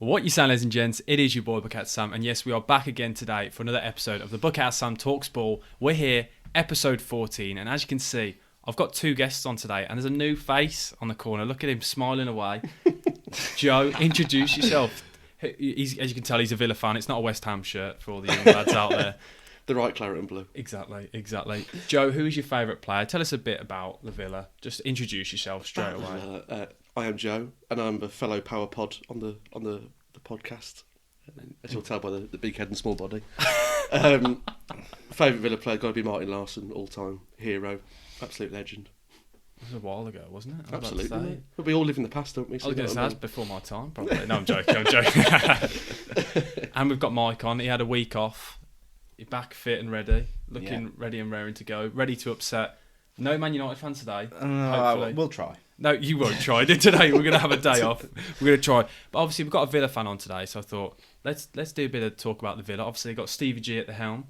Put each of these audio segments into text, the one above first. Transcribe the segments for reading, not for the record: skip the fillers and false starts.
What you saying, ladies and gents? It is your boy Bucket Sam, and yes, we are back again today for another episode of the Bucket Sam Talks Ball. We're here, episode 14, and as you can see, I've got two guests on today, and there's a new face on the corner. Look at him smiling away. Joe, introduce yourself. As you can tell, he's a Villa fan. It's not a West Ham shirt for all the young lads out there. The right claret and blue. Exactly. Joe, who is your favourite player? Tell us a bit about the Villa. Just introduce yourself straight away. I am Joe, and I'm a fellow power pod on the podcast. As you'll tell by the big head and small body. Favourite Villa player got to be Martin Larsson, all-time hero, absolute legend. It was a while ago, wasn't it? Absolutely. But we all live in the past, don't we? I was going to say that's before my time, probably. No, I'm joking. And we've got Mike on. He had a week off. He's back fit and ready, looking ready and raring to go, ready to upset. No Man United fan today. We'll try. No, you won't try. Today we're going to have a day off. We're going to try. But obviously we've got a Villa fan on today, so I thought let's do a bit of talk about the Villa. Obviously they've got Stevie G at the helm,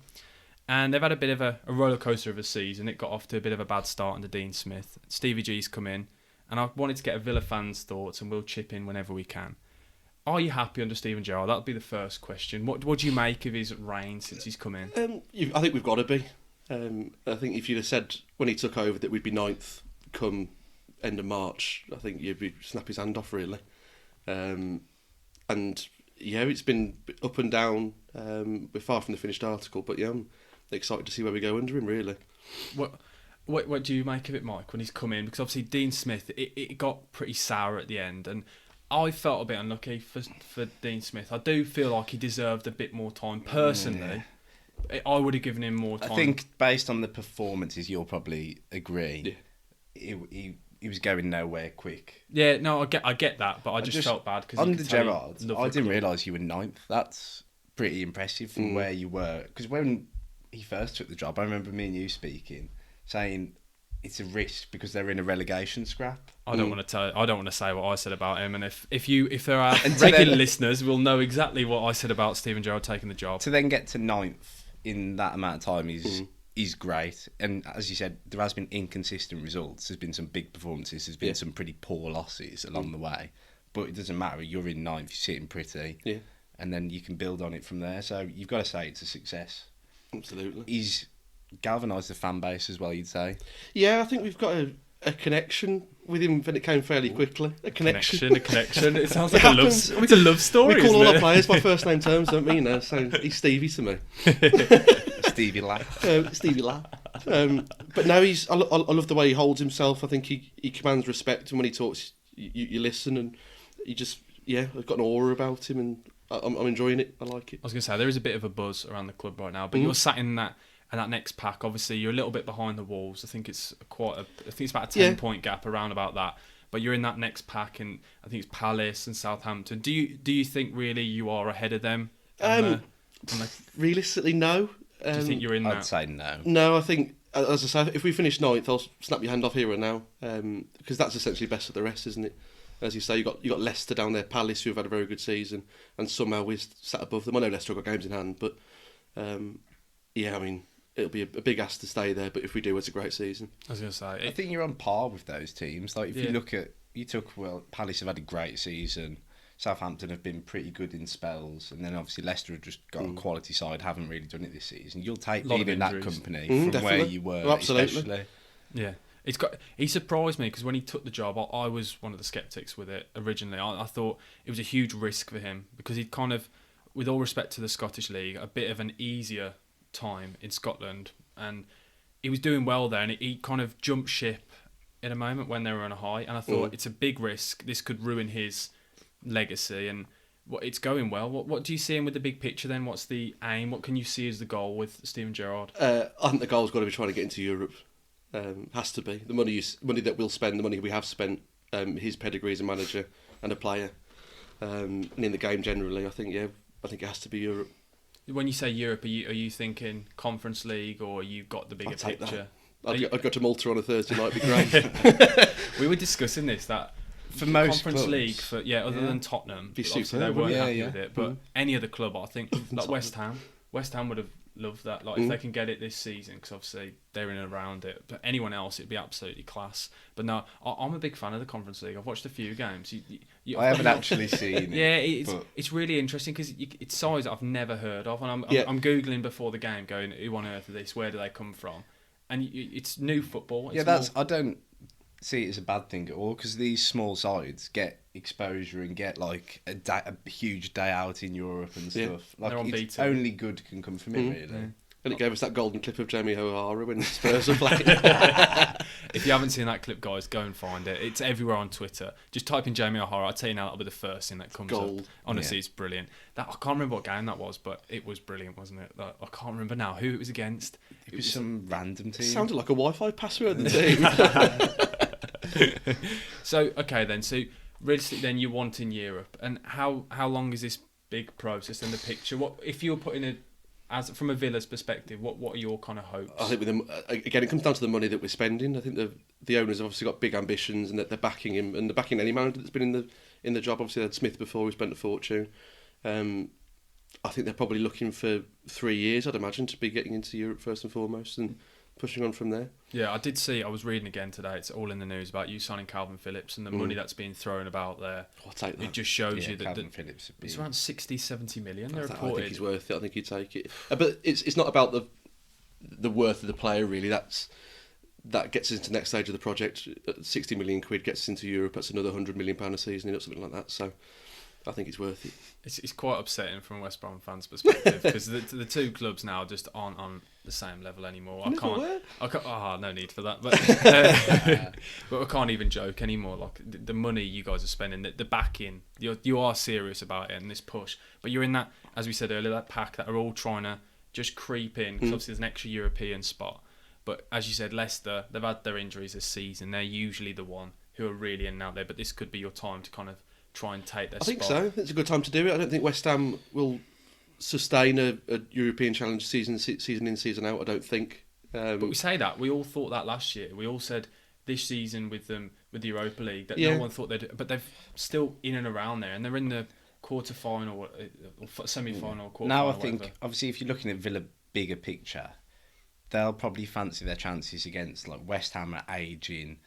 and they've had a bit of a roller coaster of a season. It got off to a bit of a bad start under Dean Smith. Stevie G's come in, and I wanted to get a Villa fan's thoughts, and we'll chip in whenever we can. Are you happy under Steven Gerrard? That'll be the first question. What do you make of his reign since he's come in? I think we've got to be. I think if you'd have said when he took over that we'd be ninth come end of March, I think you'd be snap his hand off really. And yeah, it's been up and down. We're far from the finished article, but yeah, I'm excited to see where we go under him really. What do you make of it, Mike, when he's come in? Because obviously Dean Smith, it got pretty sour at the end, and I felt a bit unlucky for Dean Smith. I do feel like he deserved a bit more time personally. I would have given him more time. I think based on the performances, you'll probably agree. Yeah. He was going nowhere quick. Yeah, no, I get that, but I just felt bad because under Gerrard, I didn't realise you were ninth. That's pretty impressive from where you were. Because when he first took the job, I remember me and you speaking, saying it's a risk because they're in a relegation scrap. I don't want to say what I said about him, and if there are regular listeners, will know exactly what I said about Steven Gerrard taking the job. To then get to ninth in that amount of time is great. And as you said, there has been inconsistent results. There's been some big performances. There's been some pretty poor losses along the way. But it doesn't matter. You're in ninth. You're sitting pretty. Yeah. And then you can build on it from there. So you've got to say it's a success. Absolutely. He's galvanised the fan base as well, you'd say. Yeah, I think we've got a connection with him, and it came fairly quickly. A connection. It sounds like it's a love story. We call all our players by first name terms, don't we? You know, so he's Stevie to me. Stevie Lad. Stevie Lad. But no, I love the way he holds himself. I think he commands respect, and when he talks, you listen, and he just I've got an aura about him, and I'm enjoying it. I like it. I was going to say there is a bit of a buzz around the club right now, but you're sat in that. And that next pack, obviously, you're a little bit behind the Wolves. I think it's about a 10-point gap around about that. But you're in that next pack, and I think it's Palace and Southampton. Do you think really you are ahead of them? Realistically, no. Do you think you're in that? I'd say no. No, I think, as I say, if we finish ninth, I'll snap your hand off here and now, because that's essentially best of the rest, isn't it? As you say, you got Leicester down there, Palace, who have had a very good season, and somehow we're sat above them. I know Leicester have got games in hand, but I mean, it'll be a big ask to stay there, but if we do, it's a great season. I was going to say, I think you're on par with those teams. Like if you look at, Palace have had a great season. Southampton have been pretty good in spells, and then obviously Leicester have just got a quality side, haven't really done it this season. You'll take being in that company from definitely. where you were, absolutely. Especially. Yeah. He surprised me because when he took the job, I was one of the sceptics with it originally. I thought it was a huge risk for him because he'd kind of, with all respect to the Scottish League, a bit of an easier time in Scotland, and he was doing well there, and he kind of jumped ship in a moment when they were on a high, and I thought it's a big risk. This could ruin his legacy, and it's going well. What do you see him with the big picture then? What's the aim? What can you see as the goal with Steven Gerrard? I think the goal's got to be trying to get into Europe. Has to be. The money that we'll spend, the money we have spent, his pedigree as a manager and a player, and in the game generally, I think it has to be Europe. When you say Europe, are you thinking Conference League, or you got the bigger picture? I'd go to Malta on a Thursday night, it'd be great. We were discussing this, that for most Conference clubs, League, other than Tottenham, be obviously superb, they weren't happy with it, but any other club, I think, like West West Ham would have love that. Like if they can get it this season, because obviously they're in and around it. But anyone else, it'd be absolutely class. But no, I'm a big fan of the Conference League. I've watched a few games. I haven't actually seen it. Yeah, it's really interesting because it's sides I've never heard of, and I'm googling before the game, going, who on earth are this? Where do they come from? And it's new football. It's I don't see it as a bad thing at all, because these small sides get exposure and get like a huge day out in Europe and stuff. Like, it's only good can come from it, really. Yeah. And it gave us that golden clip of Jamie O'Hara when Spurs were playing. If you haven't seen that clip, guys, go and find it. It's everywhere on Twitter. Just type in Jamie O'Hara. I'll tell you now, that'll be the first thing that comes up. Honestly, it's brilliant. I can't remember what game that was, but it was brilliant, wasn't it? I can't remember now who it was against. It was some random team. It sounded like a Wi-Fi password of the team. So, okay then. So, realistically, then you're wanting Europe. And how long is this big process in the picture? What if you're putting from a Villa's perspective, what are your kind of hopes? I think with them, again, it comes down to the money that we're spending. I think the owners have obviously got big ambitions, and that they're backing him, and they're backing any manager that's been in the job. Obviously, they had Smith before, who spent a fortune. I think they're probably looking for 3 years, I'd imagine, to be getting into Europe first and foremost, and pushing on from there. Yeah, I was reading again today, it's all in the news about you signing Calvin Phillips and the money that's being thrown about there. I'll take that. It just shows you that Calvin Phillips it's around 60-70 million. I think he's worth it. I think he'd take it. But it's not about the worth of the player, really. That gets us into the next stage of the project. 60 million quid gets us into Europe. That's another £100 million a season, something like that. So I think it's worth it. It's quite upsetting from a West Brom fan's perspective, because the two clubs now just aren't on the same level anymore. I can't. No need for that. But but I can't even joke anymore. Like the money you guys are spending, the backing, you are serious about it, and this push. But you're in that, as we said earlier, that pack that are all trying to just creep in, because obviously there's an extra European spot. But as you said, Leicester, they've had their injuries this season. They're usually the one who are really in and out there. But this could be your time to kind of try and take their spot. I think so. It's a good time to do it. I don't think West Ham will sustain a European challenge season in, season out. I don't think. But we say that. We all thought that last year. We all said this season with the Europa League that no one thought they'd. But they're still in and around there, and they're in the quarter-final or semi-final. Now I think, obviously, if you're looking at Villa bigger picture, they'll probably fancy their chances against like West Ham at aging.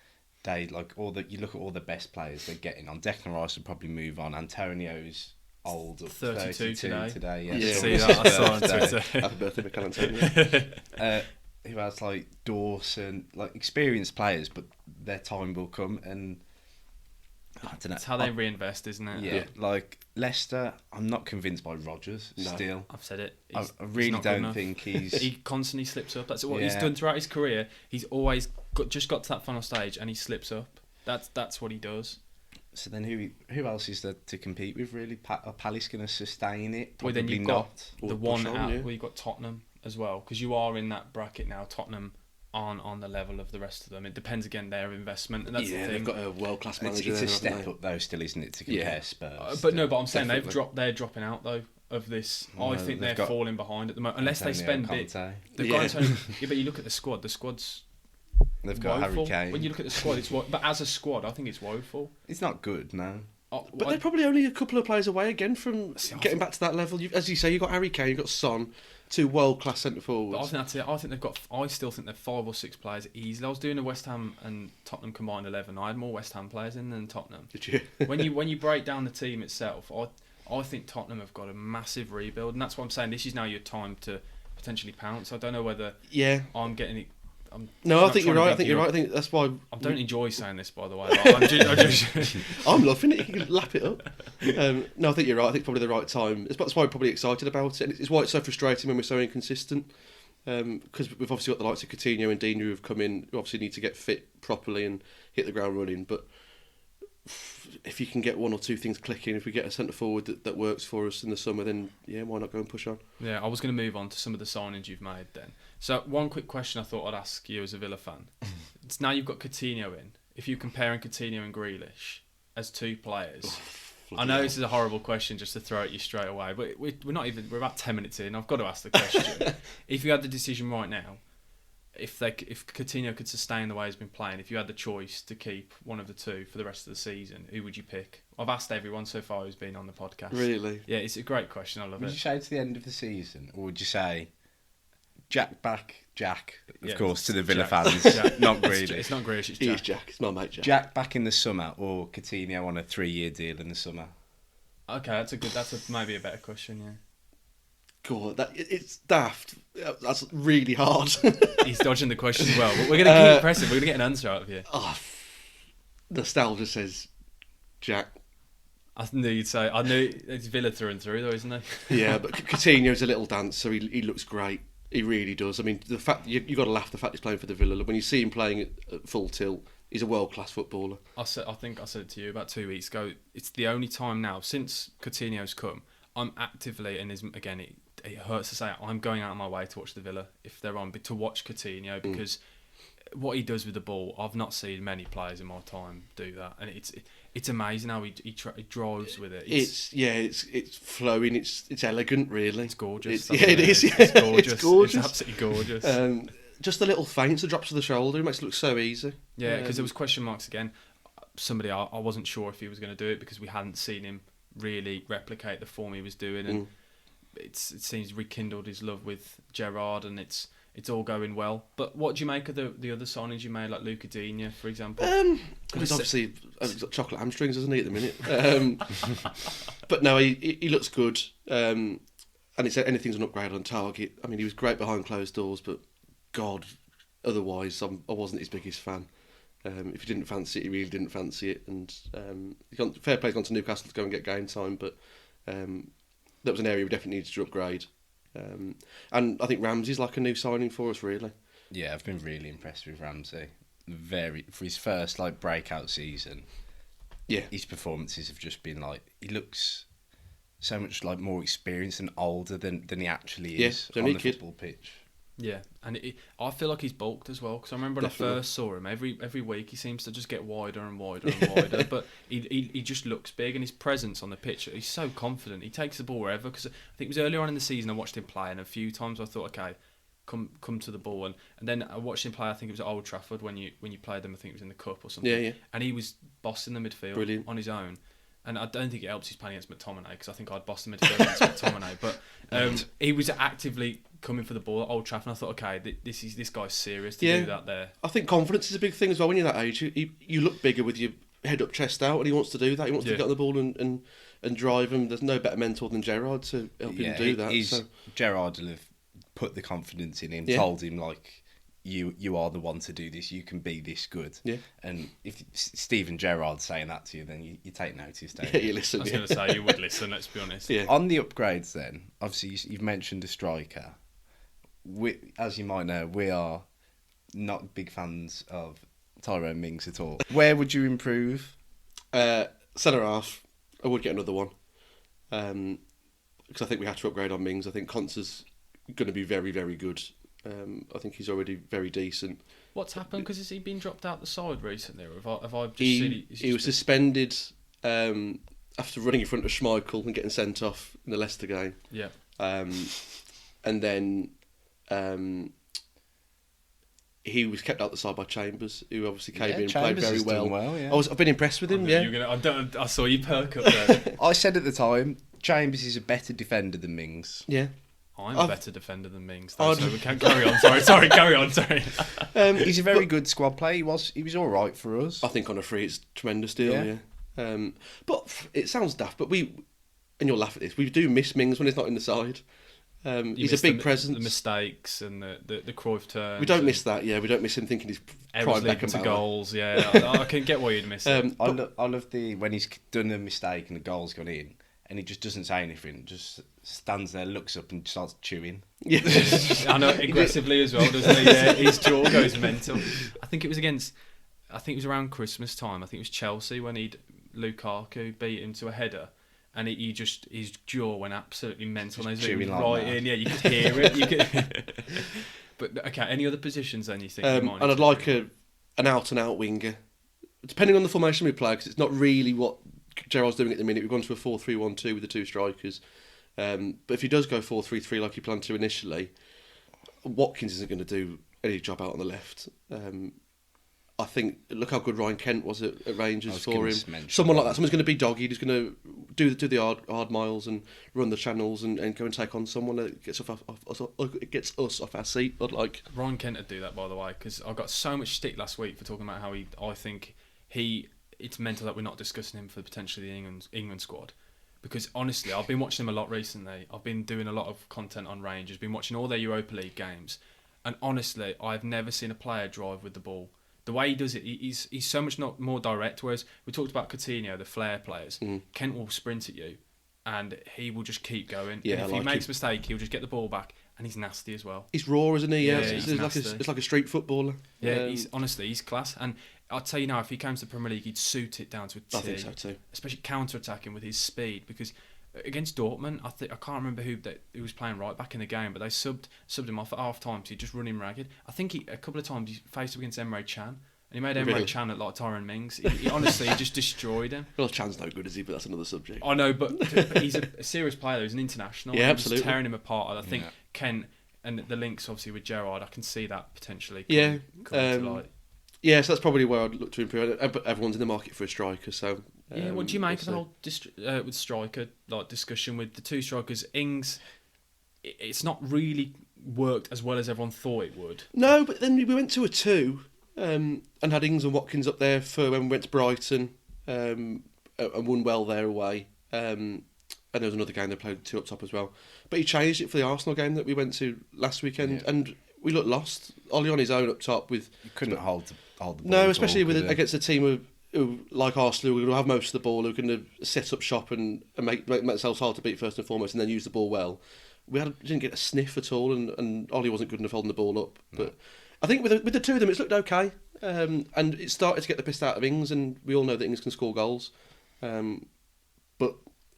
You look at all the best players they're getting on. Declan Rice will probably move on. Antonio's old, 32 today. Yeah, see that? I saw on Twitter. Happy birthday, Mikel Antonio. Who has like Dawson, like experienced players, but their time will come, and I don't know. It's how they reinvest, isn't it? Yeah, like Leicester, I'm not convinced by Rodgers. No. Still, I've said it. I really don't think he's. He constantly slips up. That's what he's done throughout his career. He's always got to that final stage and he slips up. That's what he does. So then, who else is there to compete with? Really, are Palace going to sustain it? Probably then you've not. Got the one out. Well, you've got Tottenham as well, because you are in that bracket now. Tottenham aren't on the level of the rest of them. It depends again their investment, and that's the thing. They've got a world-class manager. It's a step up though, still, isn't it, to compare Spurs? But I'm saying they're dropping out though of this. I think they're falling behind at the moment unless they spend it. They've got Antonio, but you look at the squad. The squad's they've got woeful. Harry Kane. When you look at the squad, but as a squad, I think it's woeful. It's not good, no. But they're probably only a couple of players away again from getting back to that level. As you say, you've got Harry Kane, you've got Son, two world-class centre forwards. I think that's it. I still think they're 5 or 6 players easily. I was doing a West Ham and Tottenham combined 11. I had more West Ham players in than Tottenham. Did you? when you break down the team itself, I think Tottenham have got a massive rebuild, and that's what I'm saying. This is now your time to potentially pounce. I don't know whether I'm getting it. I think you're right. I think that's why. I don't enjoy saying this, by the way. I'm loving it. You can lap it up. No, I think you're right. I think probably the right time. That's why we're probably excited about it. And it's why it's so frustrating when we're so inconsistent. Because we've obviously got the likes of Coutinho and Dina who have come in, who obviously need to get fit properly and hit the ground running. But if you can get one or two things clicking, if we get a centre forward that works for us in the summer, then why not go and push on? Yeah, I was going to move on to some of the signings you've made then. So one quick question I thought I'd ask you as a Villa fan. It's now you've got Coutinho in. If you're comparing Coutinho and Grealish as two players, I know this is a horrible question just to throw at you straight away, but we're about 10 minutes in. I've got to ask the question. If you had the decision right now, if Coutinho could sustain the way he's been playing, if you had the choice to keep one of the two for the rest of the season, who would you pick? I've asked everyone so far who's been on the podcast. Really? Yeah, it's a great question. I love it. Would you say to the end of the season, or would you say Jack, of Yeah, course, to the Villa Jack. fans. Jack. Not Grealish. It's not Grealish, it's He Jack. is Jack. It's my mate Jack. Jack back in the summer, or Coutinho on a 3-year deal in the summer? Okay, that's maybe a better question, yeah. God, it's daft. That's really hard. He's dodging the question well, but we're going to keep pressing. We're going to get an answer out of you. Oh, nostalgia says Jack. I knew it's Villa through and through, though, isn't he? Yeah, but Coutinho's a little dancer. He looks great. He really does. I mean, the fact you got to laugh the fact he's playing for the Villa. When you see him playing at full tilt, he's a world class footballer. I think I said it to you about 2 weeks ago. It's the only time now since Coutinho's come. I'm actively, and again, it hurts to say it, I'm going out of my way to watch the Villa if they're on, but to watch Coutinho because what he does with the ball, I've not seen many players in my time do that, and it's amazing how he drives with it. It's flowing. It's elegant, really. It's gorgeous. It is. It's gorgeous. It's gorgeous. It's absolutely gorgeous. Just the little feints, the drops of the shoulder, it makes it look so easy. Yeah, because there was question marks again. Somebody, I wasn't sure if he was going to do it because we hadn't seen him really replicate the form he was doing, and it seems rekindled his love with Gerrard, and it's all going well. But what do you make of the other signings you made, like Luca Digne, for example? He's obviously he's got chocolate hamstrings, hasn't he, at the minute? But no, he looks good, and it's anything's an upgrade on target. I mean, he was great behind closed doors, but God, otherwise, I wasn't his biggest fan. If he didn't fancy it, he really didn't fancy it. And fair play's gone to Newcastle to go and get game time, but that was an area we definitely needed to upgrade. And I think Ramsey's like a new signing for us, really. Yeah, I've been really impressed with Ramsey. For his first breakout season. Yeah, his performances have just been he looks so much more experienced and older than he actually is on the football pitch. Yeah, and I feel like he's bulked as well, because I remember when I first saw him, every week he seems to just get wider and wider and wider, but he just looks big, and his presence on the pitch, he's so confident, he takes the ball wherever, because I think it was earlier on in the season I watched him play, and a few times I thought, okay, come to the ball, and then I watched him play, I think it was at Old Trafford when you played them, I think it was in the Cup or something, and he was bossing the midfield on his own. And I don't think it helps he's playing against McTominay, because I think I'd boss the midfield against McTominay. But he was actively coming for the ball at Old Trafford, and I thought, okay, this guy's serious to do that there. I think confidence is a big thing as well when you're that age. You look bigger with your head up, chest out, and he wants to do that. He wants to get on the ball and drive him. There's no better mentor than Gerrard to help him do that. Gerrard will have put the confidence in him, told him, you are the one to do this. You can be this good. Yeah. And if Steven Gerrard's saying that to you, then you take notice, don't you? You listen. I was going to say you would listen. Let's be honest. Yeah. On the upgrades, then, obviously you've mentioned a striker. As you might know, we are not big fans of Tyrone Mings at all. Where would you improve? Centre half. I would get another one, because I think we have to upgrade on Mings. I think Conser's going to be very, very good. I think he's already very decent. What's happened? Because has he been dropped out the side recently, or have I just seen he was suspended after running in front of Schmeichel and getting sent off in the Leicester game. Yeah. And then he was kept out the side by Chambers, who obviously came in and played very well. I've been impressed with him. I saw you perk up there. I said at the time, Chambers is a better defender than Mings. Yeah. I'm a better defender than Mings, though, so we can't carry on. Sorry, carry on. Sorry. He's a very good squad player. He was all right for us. I think on a free, it's a tremendous deal. Yeah. But it sounds daft, but and you'll laugh at this, we do miss Mings when he's not in the side. He's a big presence. The mistakes and the Cruyff turns. We don't miss that. Yeah, we don't miss him thinking he's prime Beckham to goals. Yeah, I can get why you'd miss it. I love when he's done a mistake and the goal's gone in, and he just doesn't say anything, just stands there, looks up and starts chewing. Yeah. I know, aggressively as well, doesn't he? Yeah, his jaw goes mental. I think it was around Christmas time. I think it was Chelsea when Lukaku beat him to a header, and his jaw went absolutely mental. Just chewing right in, yeah, you could hear it. But okay, any other positions then you think? And I'd like an out-and-out winger, depending on the formation we play, because it's not really what Gerrard's doing at the minute. We've gone to a 4-3-1-2 with the two strikers. But if he does go 4-3-3 like he planned to initially, Watkins isn't going to do any job out on the left. I think look how good Ryan Kent was at Rangers for him. Mention Someone like that. Someone's going to be doggy. He's going to do the hard miles and run the channels and go and take on someone that gets us off our seat. But like Ryan Kent would do that, by the way, because I got so much stick last week for talking about how I think it's mental that we're not discussing him for potentially the England squad. Because honestly, I've been watching him a lot recently. I've been doing a lot of content on Rangers, been watching all their Europa League games, and honestly, I've never seen a player drive with the ball. The way he does it, he's so much more direct. Whereas we talked about Coutinho, the flair players. Kent will sprint at you, and he will just keep going. Yeah, and if he makes a mistake, he'll just get the ball back, and he's nasty as well. He's raw, isn't he? Yeah, it's like a street footballer. Yeah, he's class. And I'll tell you now, if he came to the Premier League, he'd suit it down to a T. I think so too. Especially counter-attacking with his speed, because against Dortmund, I can't remember who was playing right back in the game, but they subbed him off at half time, so he just run him ragged. I think a couple of times he faced up against Emre Can, and he made Emre Can look like Tyrone Mings. He honestly just destroyed him. Well, Chan's no good, is he? But that's another subject. I know, but he's a serious player. He's an international. Yeah, He absolutely. was tearing him apart. I think Ken and the links obviously with Gerrard, I can see that potentially. Coming to light. Yeah, so that's probably where I'd look to improve. Everyone's in the market for a striker, so what do you make of the whole with striker discussion with the two strikers? Ings, it's not really worked as well as everyone thought it would. No, but then we went to a 2 and had Ings and Watkins up there for when we went to Brighton and won well there away. And there was another game they played 2 up top as well. But he changed it for the Arsenal game that we went to last weekend, and we looked lost. Ollie on his own up top with You couldn't hold the ball. No, especially against a team who like Arsenal, who have most of the ball, who can set up shop and make themselves hard to beat first and foremost, and then use the ball well. We didn't get a sniff at all, and Ollie wasn't good enough holding the ball up. But I think with the two of them, it's looked okay, and it started to get the piss out of Ings, and we all know that Ings can score goals. But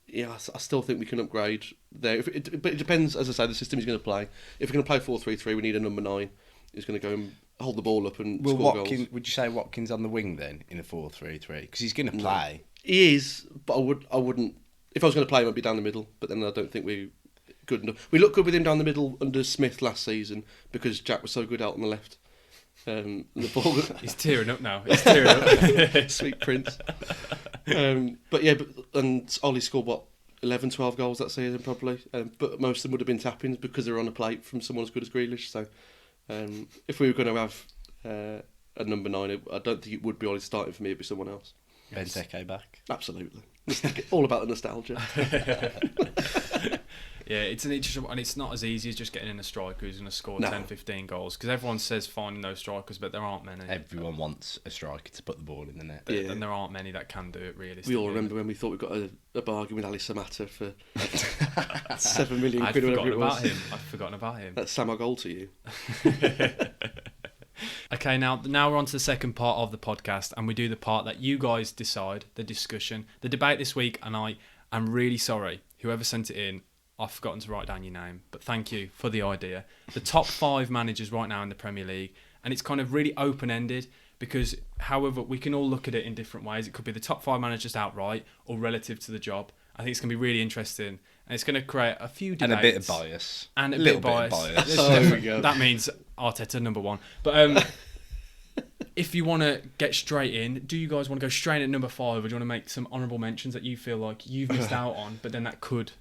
yeah, I still think we can upgrade there. But it depends, as I say, the system he's going to play. If we're going to play 4-3-3, we need a number 9 who's going to go and hold the ball up and score goals. Would you say Watkins on the wing then in a 4-3-3? Because he's going to play. He is, but I wouldn't. If I was going to play him, I'd be down the middle. But then I don't think we're good enough. We looked good with him down the middle under Smith last season because Jack was so good out on the left. The ball. He's tearing up now. He's tearing up. Sweet Prince. But yeah, and Ollie scored 11, 12 goals that season probably. But most of them would have been tap-ins because they were on a plate from someone as good as Grealish. So if we were going to have a number 9, I don't think it would be Ollie starting for me. It'd be someone else. Benteke back. Absolutely. All about the nostalgia. Yeah, it's an interesting, and it's not as easy as just getting in a striker who's going to score 10, 15 goals. Because everyone says finding those strikers, but there aren't many. Everyone wants a striker to put the ball in the net. And there aren't many that can do it, realistically. We all remember when we thought we got a bargain with Ali Samata for 7 million quid or whatever it was. I'd forgotten about him. That's Sam Goal to you. Okay, now we're on to the second part of the podcast, and we do the part that you guys decide, the discussion, the debate this week, and I am really sorry. Whoever sent it in, I've forgotten to write down your name, but thank you for the idea. The top 5 managers right now in the Premier League, and it's kind of really open-ended because, however, we can all look at it in different ways. It could be the top 5 managers outright or relative to the job. I think it's going to be really interesting, and it's going to create a few debates. And a bit of bias. And a little bit of bias. There we go. That means Arteta number 1. But if you want to get straight in, do you guys want to go straight at number 5, or do you want to make some honourable mentions that you feel like you've missed out on, but then that could...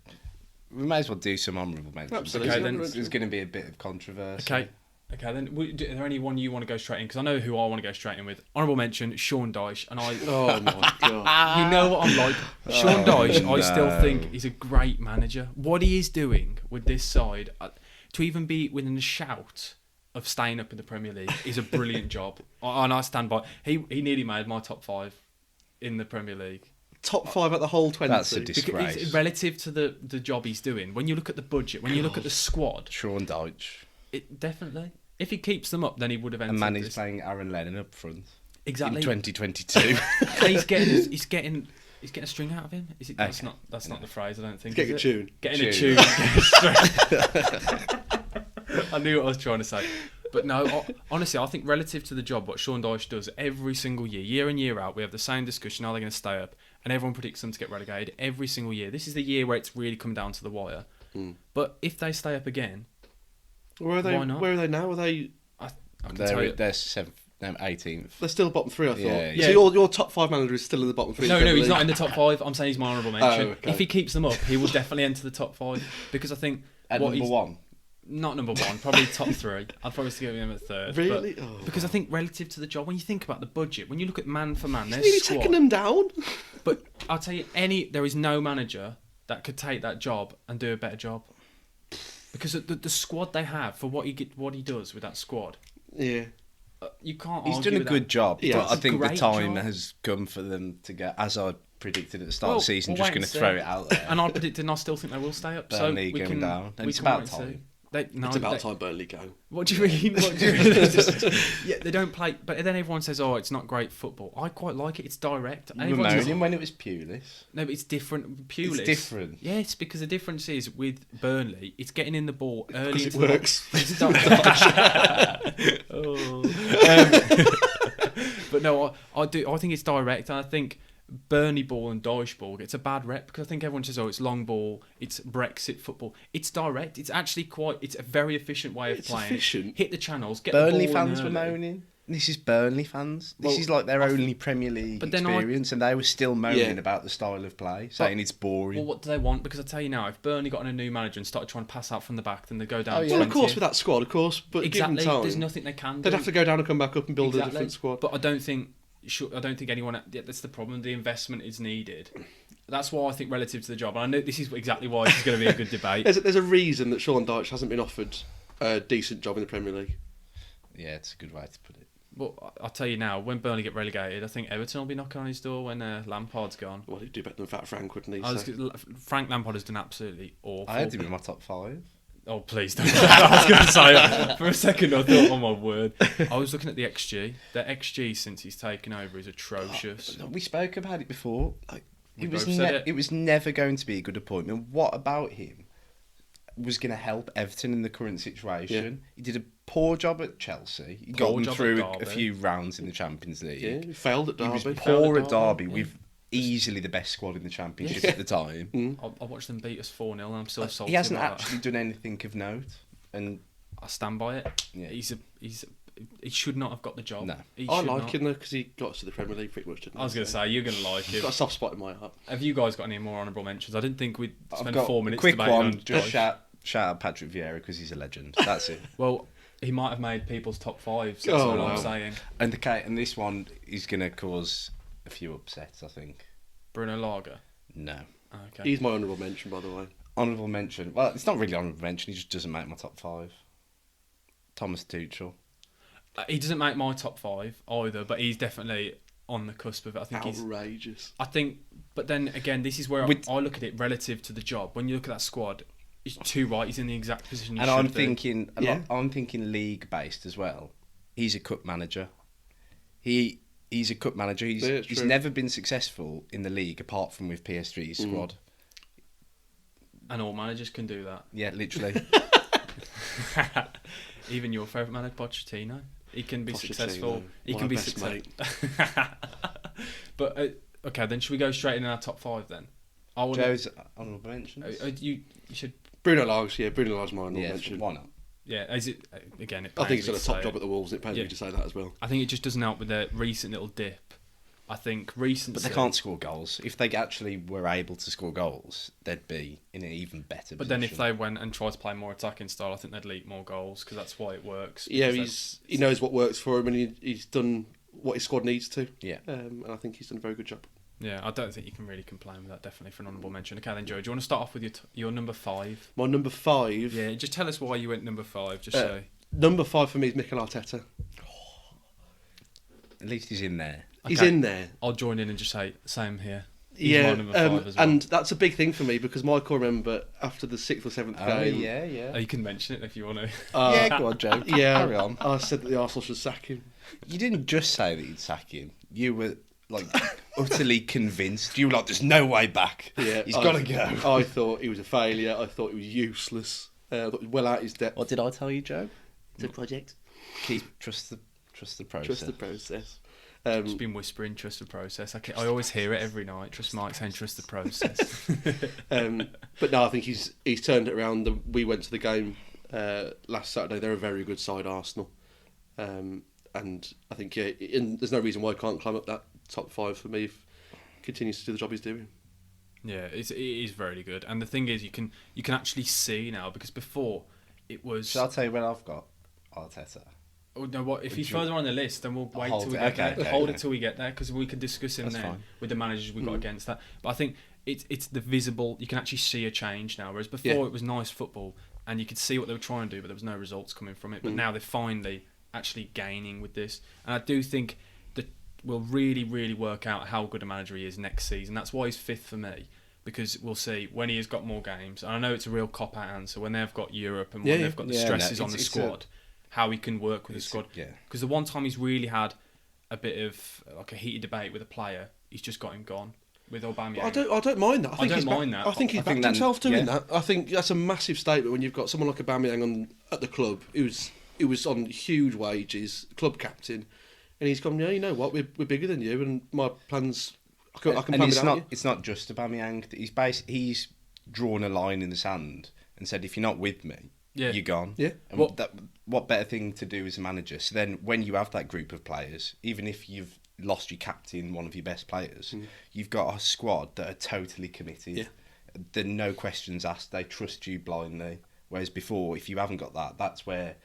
We may as well do some honourable mentions. Absolutely. Okay, then there's going to be a bit of controversy. Okay, then are there any one you want to go straight in? Because I know who I want to go straight in with. Honourable mention, Sean Dyche. And I... Oh my God. You know what I'm like. Sean Dyche, I still think he's a great manager. What he is doing with this side, to even be within a shout of staying up in the Premier League, is a brilliant job. And I stand by. He nearly made my top 5 in the Premier League. Top 5 at the whole 20. That's a disgrace. It's relative to the job he's doing. When you look at the budget, when you look at the squad... Sean Dyche. It definitely. If he keeps them up, then he would have entered. A man is playing Aaron Lennon up front. Exactly. In 2022. he's getting a string out of him. Is it? That's not the phrase. I don't think. Getting a tune. Getting a tune. I knew what I was trying to say. But no, honestly, I think relative to the job, what Sean Dyche does every single year in, year out, we have the same discussion, are they going to stay up? And everyone predicts them to get relegated every single year. This is the year where it's really come down to the wire. But if they stay up again, why not? Where are they now? Are they... They're 7th. No, 18th. They're still bottom three, I thought. Yeah. So your top 5 manager is still in the bottom 3. No, he's not in the top 5. I'm saying he's my honourable mention. Oh, okay. If he keeps them up, he will definitely enter the top 5 because I think At number 1. Not number 1, probably top 3. I'd probably still give him at 3rd. Really? Because I think relative to the job, when you think about the budget, when you look at man for man, He's there's nearly squad. taking them down. But I'll tell you, there is no manager that could take that job and do a better job. Because the squad they have for what he does with that squad, Yeah. you can't. He's argue done a with good that. job, Yeah, but I it's a think the great time job. has come for them to get, as I predicted at the start of the season, we'll just wait going and to throw see. it out there. And I predicted, and I still think they will stay up. Burnley so we going can down. And we it's can about wait and time. see. It's about time Burnley go. What do you mean? What do you mean? Yeah, they don't play. But then everyone says, "Oh, it's not great football." I quite like it. It's direct. You were Everyone says, moaning when it was Pulis. no, but it's different. Pulis. It's different. Yes, because the difference is with Burnley, it's getting in the ball early. Because into it works. It's but no, I do. I think it's direct, and I think Burnley ball and Dyche ball gets a bad rep because I think everyone says, "Oh, it's long ball, it's Brexit football." It's direct. It's actually it's a very efficient way of It's playing. efficient. Hit the channels. Get Burnley the ball fans in were early. moaning. This is Burnley fans. This Well, is like their only Premier League But then experience, and they were still moaning Yeah. about the style of play, saying it's boring. Well, what do they want? Because I tell you now, if Burnley got on a new manager and started trying to pass out from the back, then they go down. Oh, yeah. Well, of 20. course, with that squad, of course. But Exactly. given time, There's nothing they can do. they'd have to go down and come back up and build a Exactly. different squad. But I don't think anyone. Yeah, that's the problem. The investment is needed. That's why I think relative to the job. And I know this is exactly why this is going to be a good debate. There's a reason that Sean Dyche hasn't been offered a decent job in the Premier League. Yeah, it's a good way to put it. But I'll tell you now, when Burnley get relegated, I think Everton will be knocking on his door when Lampard's gone. Well, he'd do better than Fat Frank, wouldn't he? Frank Lampard has done absolutely awful. I had him in my top 5. Oh, please don't. I was going to say, for a second I thought, oh my word. I was looking at the XG. The XG since he's taken over is atrocious. We spoke about it before. We both said It was never going to be a good appointment. What about him was going to help Everton in the current situation? Yeah. He did a poor job at Chelsea. He Poor got them job through at a Derby. few rounds in the Champions League. Yeah, he failed at He was Derby. poor at Derby, Derby yeah. with easily the best squad in the Championship at the time. I watched them beat us 4-0 and I'm still salty. He hasn't about actually done anything of note. And that. I stand by it. Yeah. He should not have got the job. No. He I should like not. him though because he got us to the Premier League pretty much, didn't he? I was going to say, you're going to like He's him. got a soft spot in my heart. Have you guys got any more honourable mentions? I didn't think we'd I've spend got 4 minutes a quick debating one. on Just Dyche. shout out Patrick Vieira because he's a legend. That's it. Well, he might have made people's top 5s. That's Oh, what wow. I'm saying. And this one is going to cause a few upsets, I think. Bruno Lager. No. Okay. He's my honourable mention, by the way. Honourable mention. Well, it's not really honourable mention. He just doesn't make my top 5. Thomas Tuchel. He doesn't make my top 5 either, but he's definitely on the cusp of it. I think Outrageous. but then again, this is where I look at it relative to the job. When you look at that squad, he's too right. He's in the exact position he And should I'm be. thinking, Yeah. I'm thinking league based as well. He's a cup manager. He's a cup manager. Yeah, it's He's true. never been successful in the league apart from with PSG's squad. And all managers can do that. Yeah, literally. Even your favourite manager, Pochettino. He can be Pochettino, successful. He my can be best successful. But okay, then should we go straight in our top 5 then? I would. Joe's honourable mentions. You should. Bruno Lage, yeah, Bruno Lage's my honourable Yeah, mention. why not? Yeah, is it again? It I think pains he's me done a to top say job it. at the Wolves. It pains Yeah. me to say that as well. I think it just doesn't help with the recent little dip. I think recency. But they can't score goals. If they actually were able to score goals, they'd be in an even better But position. then if they went and tried to play more attacking style, I think they'd leak more goals because that's why it works. Yeah, Because he knows what works for him, and he's done what his squad needs to. Yeah. And I think he's done a very good job. Yeah, I don't think you can really complain with that. Definitely for an honourable mention. Okay, then Joe, do you want to start off with your number 5? My number 5. Yeah, just tell us why you went number 5. Just Uh, say. Number 5 for me is Mikel Arteta. At least he's in there. He's Okay. in there. I'll join in and just say same here. He's Yeah, my number 5 as well. and that's a big thing for me because Michael, remember, after the 6th or 7th game... Oh, you can mention it if you want to. Yeah, go on, Joe. Yeah, Carry on. I said that the Arsenal should sack him. You didn't just say that you'd sack him. You were, like, utterly convinced. You were like, there's no way back. Yeah, He's got to go. I thought he was a failure. I thought he was useless. I thought he was well out his depth. What did I tell you, Joe? It's a project. Trust the process. Trust the process. Just been whispering, trust the process. I always hear it every night. Trust Mike saying, trust the process. But no, I think he's turned it around. We went to the game last Saturday. They're a very good side, Arsenal. And And I think there's no reason why he can't climb up that top 5 for me if he continues to do the job he's doing. Yeah, it is very good. And the thing is, you can actually see now, because before it was. Shall I tell you when I've got Arteta? Oh, no, what if he's further on the list? Then we'll wait till we get there. Hold it till we get there, because we can discuss him then with the managers we've got against that. But I think it's the visible. You can actually see a change now, whereas before it was nice football and you could see what they were trying to do, but there was no results coming from it. But now they're finally actually gaining with this, and I do think that we'll really, really work out how good a manager he is next season. That's why he's 5th for me. Because we'll see when he has got more games. And I know it's a real cop-out answer. When they've got Europe and when they've got the stresses on the squad, how he can work with the squad. Because the one time he's really had a bit of like a heated debate with a player, he's just got him gone with Aubameyang. I don't mind that. I think he's backed himself doing that. I think that's a massive statement when you've got someone like Aubameyang at the club who was on huge wages, club captain, and he's gone, you know what, we're bigger than you, and my plans. I can and it's not just Aubameyang. He's drawn a line in the sand and said, if you're not with me, you're gone. Yeah. And what better thing to do as a manager? So then when you have that group of players, even if you've lost your captain, one of your best players, you've got a squad that are totally committed. Yeah. There are no questions asked. They trust you blindly. Whereas before, if you haven't got that, that's where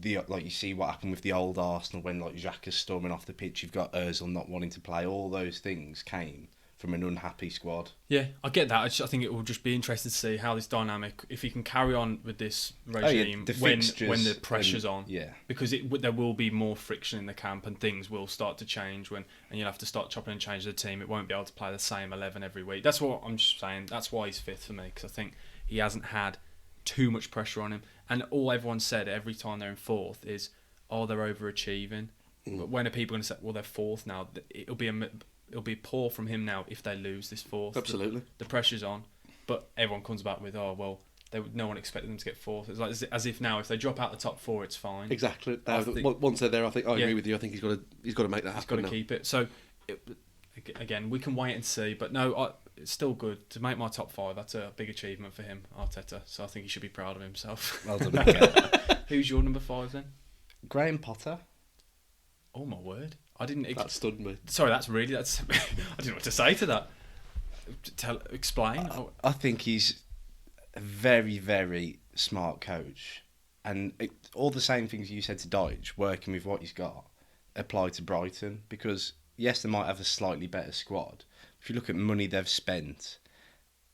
you see what happened with the old Arsenal when Xhaka's storming off the pitch. You've got Ozil not wanting to play. All those things came from an unhappy squad. Yeah, I get that. I think it will just be interesting to see how this dynamic, if he can carry on with this regime when the pressure's on. Yeah, because there will be more friction in the camp and things will start to change and you'll have to start chopping and changing the team. It won't be able to play the same 11 every week. That's what I'm just saying. That's why he's 5th for me, because I think he hasn't had too much pressure on him. And all everyone said every time they're in 4th is, they're overachieving. But when are people going to say, well, they're 4th now? It'll be poor from him now if they lose this 4th. Absolutely. The pressure's on. But everyone comes back with, no one expected them to get 4th. It's like as if now if they drop out the top 4, it's fine. Exactly. Once they're there, I agree with you. I think he's got to make that happen. He's got to keep it. So, again, we can wait and see. But no, it's still good to make my top 5. That's a big achievement for him, Arteta. So I think he should be proud of himself. Well done. Okay. Who's your number 5 then? Graham Potter. Oh my word! I didn't. That stunned me. Sorry, that's. I didn't know what to say to that. Explain. I think he's a very, very smart coach, and all the same things you said to Dyche, working with what he's got, apply to Brighton. Because yes, they might have a slightly better squad. If you look at money they've spent,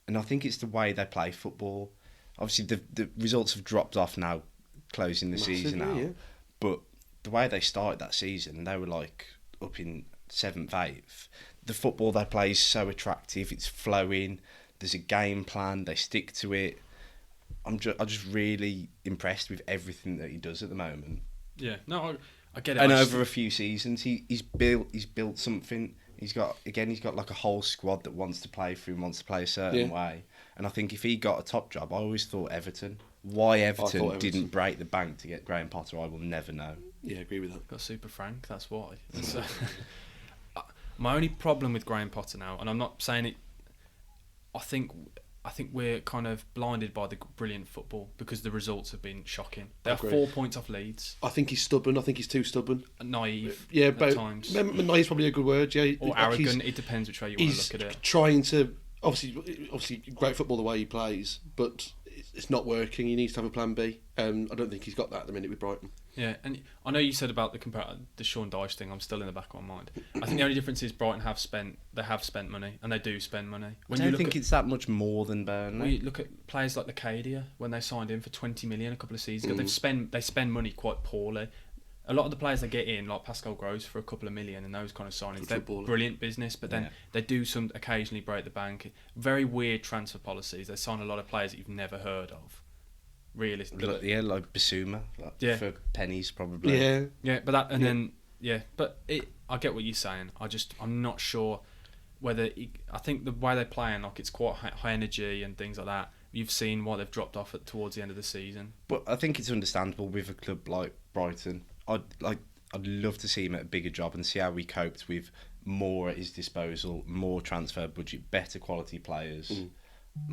and I think it's the way they play football. Obviously, the results have dropped off now, closing the season out. Yeah. But the way they started that season, they were like up in 7th, 8th. The football they play is so attractive. It's flowing. There's a game plan. They stick to it. I'm just really impressed with everything that he does at the moment. Yeah, no, I get it. And over a few seasons, he's built something. He's got like a whole squad that wants to play for him, wants to play a certain way. And I think if he got a top job, I always thought Everton. Why Everton didn't break the bank to get Graham Potter, I will never know. Yeah, I agree with that. Got super frank, that's why. My only problem with Graham Potter now, and I'm not saying it, I think we're kind of blinded by the brilliant football because the results have been shocking. They're 4 points off Leeds. I think he's stubborn. I think he's too stubborn. Naive. Yeah, at times. Naive's probably a good word. Yeah, or arrogant. It depends which way you want to look at it. He's trying to obviously great football the way he plays, but it's not working. He needs to have a plan B. I don't think he's got that at the minute with Brighton. Yeah, and I know you said about the Sean Dyche thing. I'm still in the back of my mind. I think the only difference is Brighton have spent money, and they do spend money. I don't think it's that much more than Burnley. When you look at players like Lacadia, when they signed in for 20 million a couple of seasons ago, they spend money quite poorly. A lot of the players they get in, like Pascal Gross for a couple of million, and those kind of signings, they're brilliant business. But then they do occasionally break the bank. Very weird transfer policies. They sign a lot of players that you've never heard of. Realistically, like Bissouma, for pennies probably. But I get what you're saying. I'm not sure whether I think the way they're playing, like it's quite high energy and things like that. You've seen why they've dropped off towards the end of the season. But I think it's understandable with a club like Brighton. I'd love to see him at a bigger job and see how he coped with more at his disposal, more transfer budget, better quality players.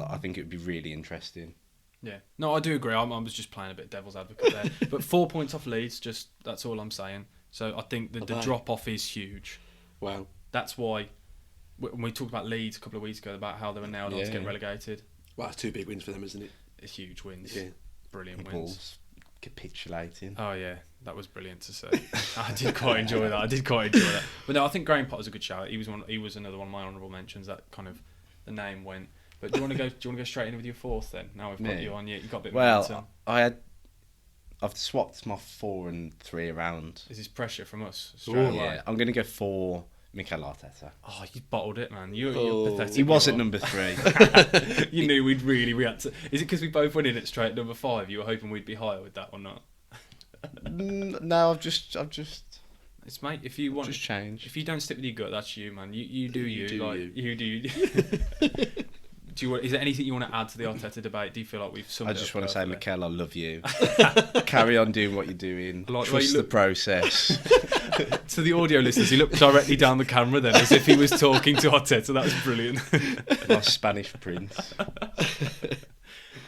I think it would be really interesting. Yeah, no, I do agree. I was just playing a bit devil's advocate there. But 4 points off Leeds, that's all I'm saying. So I think that Are the they? drop off is huge. Wow. That's why when we talked about Leeds a couple of weeks ago about how they were nailed on to get Yeah. relegated, Well, that's 2 big wins for them, isn't it? it's huge wins. Yeah. Brilliant wins. Wolves capitulating. Oh yeah, that was brilliant to see. I did quite enjoy that. But no, I think Graham Potter's a good shout. He was another one of my honourable mentions. That kind of the name went. But do you want to go straight in with your fourth then? Now we've got Me? you on. Yeah, you got a bit more momentum. Well, I've swapped my 4 and 3 around. Is this pressure from us straight away? Yeah, I'm going to go for Mikel Arteta. Oh, you bottled it, man. You're pathetic. He was you at are. number 3. You knew we'd really react to. Is it because we both went in at straight number 5? You were hoping we'd be higher with that or not? No, I've just It's mate. If you want, just changed. if you don't stick with your gut, that's you, man. You do you. do Like you. you do. Do you? Is there anything you want to add to the Arteta debate? Do you feel like we've summed I it just up want to say, perfectly? Mikel, I love you. Carry on doing what you're doing. I like the way Trust you the look. process. To the audio listeners, he looked directly down the camera then, as if he was talking to Arteta. That was brilliant. My Spanish prince.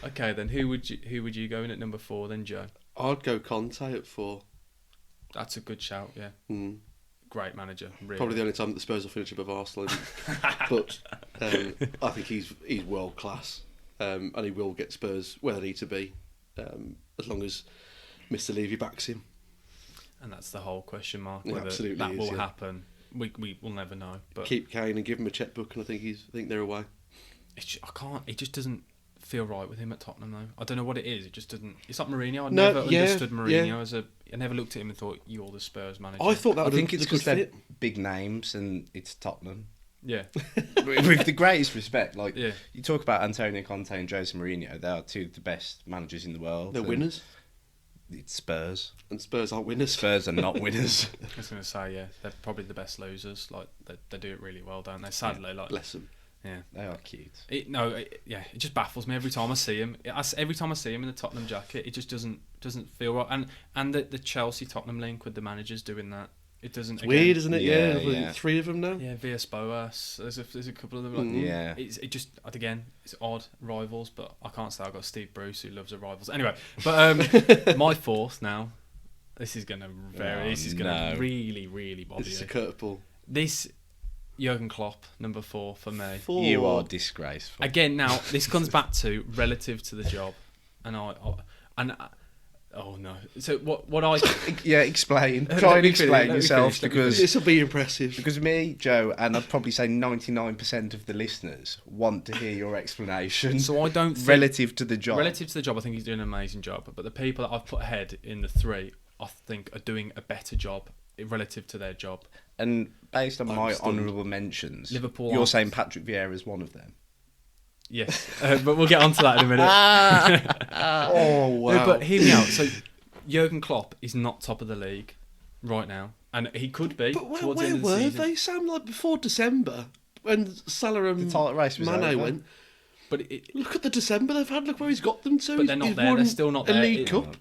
Okay, then who would you go in at number 4 then, Joe? I'd go Conte at 4. That's a good shout. Yeah, Mm. great manager. Really. Probably the only time that the Spurs will finish above Arsenal. But I think he's world class, and he will get Spurs where they need to be, as long as Mr. Levy backs him. And that's the whole question mark. It Whether absolutely that is, will yeah. happen, we will never know. But Keep Kane and give him a checkbook, and I think they're away. I can't. It just doesn't feel right with him at Tottenham though. I don't know what it is. It just doesn't. It's like Mourinho. I No, never yeah, understood Mourinho yeah. as a. I never looked at him and thought you're the Spurs manager. I thought that I would think have it's been because they're fit. big names and it's Tottenham. Yeah, With the greatest respect, like yeah. you talk about Antonio Conte and Jose Mourinho, they are 2 of the best managers in the world. They're and winners, It's Spurs. and Spurs aren't winners. Spurs are not winners. I was going to say they're probably the best losers. Like they do it really well, don't they? Sadly, like Bless them. yeah. They are cute. It just baffles me every time I see him. Every time I see him in the Tottenham jacket, it just doesn't feel right. And the Chelsea Tottenham link with the managers doing that, it doesn't. It's weird, isn't it? Yeah, Yeah, yeah. 3 of them now. Yeah, Villas-Boas. There's a couple of them. Like, Mm. Yeah. It's odd rivals, but I can't say I've got Steve Bruce who loves the rivals. Anyway, but my 4th now. This is gonna vary. Oh, This is gonna no. really, really bother This is you. a curveball. This Jurgen Klopp, number 4 for me. 4. You are disgraceful. Again, now this comes back to relative to the job, oh no. So what I Yeah, explain. Let Try and me explain finish, let me yourself finish, let me because This will be impressive. me, Joe, and I'd probably say 99% of the listeners want to hear your explanation. so I don't think, relative to the job. relative to the job, I think he's doing an amazing job. But the people that I've put ahead in the 3, I think are doing a better job relative to their job. And based on I'm my stunned. honourable mentions, Liverpool you're aren't- saying Patrick Vieira is one of them. Yes, but we'll get onto that in a minute. Oh wow! No, but hear me out. So Jurgen Klopp is not top of the league right now, and he could be But towards the where end of the were season. they, Sam? Like before December, when Salah and The title race was Mane over. went. But it, Look at the December they've had. Look where he's got them to. But they're not there, they're still not a there. League Cup.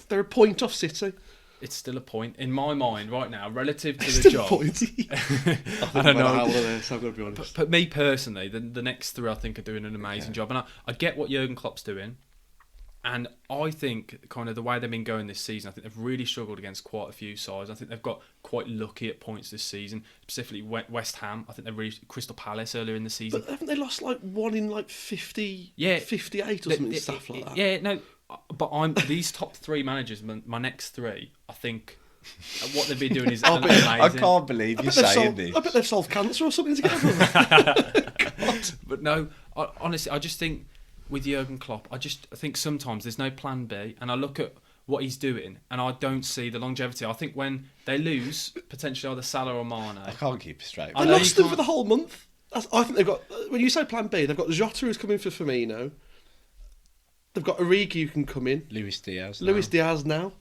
They're a point off City. it's still a point in my mind right now relative to the Still a job. point. I don't know. How they're, so I've got to be honest. But me personally, the next 3 I think are doing an amazing job, and I get what Jurgen Klopp's doing, and I think kind of the way they've been going this season, I think they've really struggled against quite a few sides. I think they've got quite lucky at points this season, specifically West Ham. I think they've really Crystal Palace earlier in the season. But haven't they lost like 1 in like 50, Yeah. 58 or something, stuff like that? Yeah, no, but these top 3 managers, my next 3, I think what they've been doing is amazing. I can't believe you're saying this. I bet they've solved cancer or something together. But no, honestly, I just think with Jurgen Klopp, I think sometimes there's no plan B, and I look at what he's doing, and I don't see the longevity. I think when they lose, potentially either Salah or Mane, I can't keep it straight. I They know lost you them for can't- the whole month. I think they've got. When you say Plan B, they've got Jota who's coming for Firmino. They've got Origi who can come in. Luis Diaz. Luis Diaz now.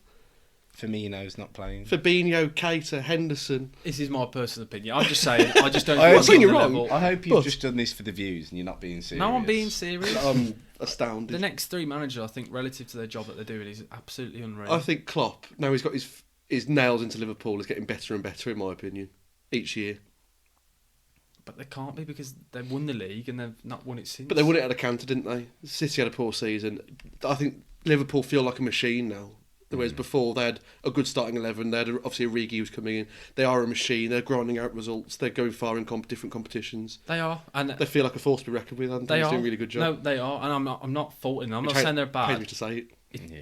Firmino's not playing. Fabinho, Keita, Henderson. this is my personal opinion. I'm just saying, I just don't. I'm think saying he's you're on the wrong. level. I hope you've But- just done this for the views and you're not being serious. No, I'm being serious. I'm astounded. The next 3 managers, I think, relative to their job that they're doing, is absolutely unreal. I think Klopp, now he's got his nails into Liverpool, is getting better and better, in my opinion, each year. But they can't be because they've won the league and they've not won it since. But they won it at a canter, didn't they? City had a poor season. I think Liverpool feel like a machine now. Whereas before they had a good starting 11, they had obviously a Origi who's coming in. They are a machine. They're grinding out results. They're going far in different competitions. They are, and they feel like a force to be reckoned with. And they're doing a really good job. No, they are, and I'm not faulting them. I'm not saying they're bad. Pains me to say it. Yeah.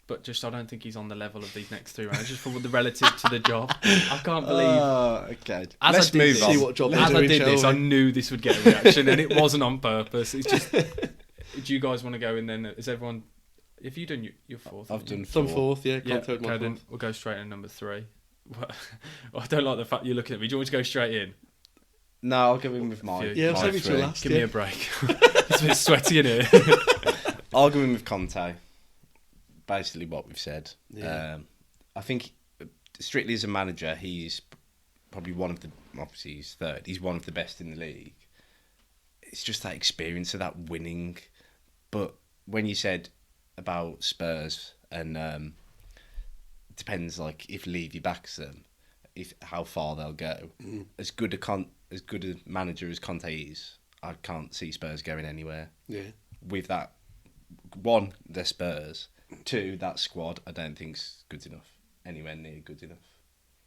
But just I don't think he's on the level of these next two rounds, just for the relative to the job. I can't believe. Okay. Let's move on. See what job as I did this, I knew this would get a reaction, and it wasn't on purpose. It's just. Do you guys want to go in then? Is everyone? If you done your fourth, I've done some fourth. Yeah, okay, then we'll go straight in number 3. I don't like the fact you're looking at me. Do you want me to go straight in? No, I'll go in with mine. Yeah, I'll save you to last. Give me a break. It's a bit sweaty in here. I'll go in with Conte. Basically, what we've said. Yeah. I think, strictly as a manager, he's probably one of the. Obviously, he's third. He's one of the best in the league. It's just that experience of that winning. But when you said about Spurs and it depends, like if Levy backs them, if how far they'll go. As good a manager as Conte is, I can't see Spurs going anywhere. Yeah. With that, 1, they're Spurs. 2, that squad I don't think's good enough. Anywhere near good enough.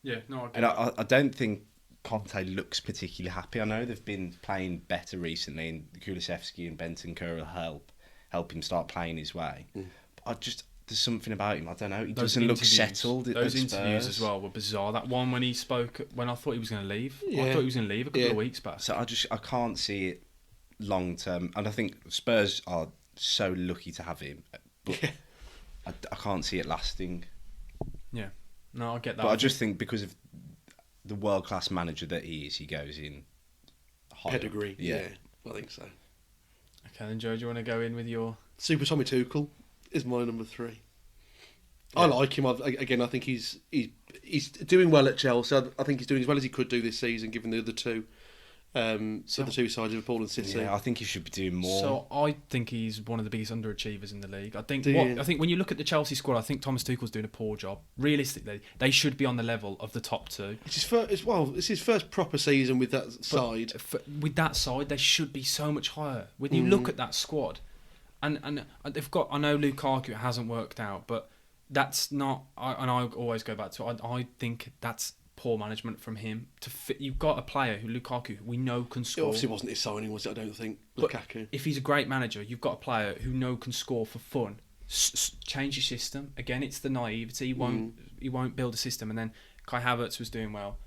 Yeah, no, I get and I don't think Conte looks particularly happy. I know they've been playing better recently, and Kulusevski and Bentancur will help him start playing his way. But there's something about him. I don't know. He doesn't look settled. Those interviews as well were bizarre. That one when he spoke, when I thought he was going to leave. Yeah. I thought he was going to leave a couple of weeks back. So I can't see it long term, and I think Spurs are so lucky to have him. But I can't see it lasting. Yeah, no, I get that. But I just think because of the world class manager that he is, he goes in high pedigree. Up. Yeah, I think so. Okay, then Joe, do you want to go in with your Super Tommy Tuchel is my number 3. Yeah. I like him. I think he's doing well at Chelsea. I think he's doing as well as he could do this season, given the other two. The two sides, Liverpool and City. Yeah, I think he should be doing more. So I think he's one of the biggest underachievers in the league. I think I think when you look at the Chelsea squad, I think Thomas Tuchel's doing a poor job. Realistically, they should be on the level of the top 2. It's his first proper season with that side. With that side, they should be so much higher. When you look at that squad, and they've got. I know Lukaku hasn't worked out, but that's not. And I always go back to. I think that's poor management from him to fit. You've got a player who Lukaku, who we know can It score. obviously wasn't his signing, was it? I don't think. But Lukaku. if he's a great manager, you've got a player who know can score for fun. Change your system. Again, it's the naivety. He won't build a system. And then Kai Havertz was doing well.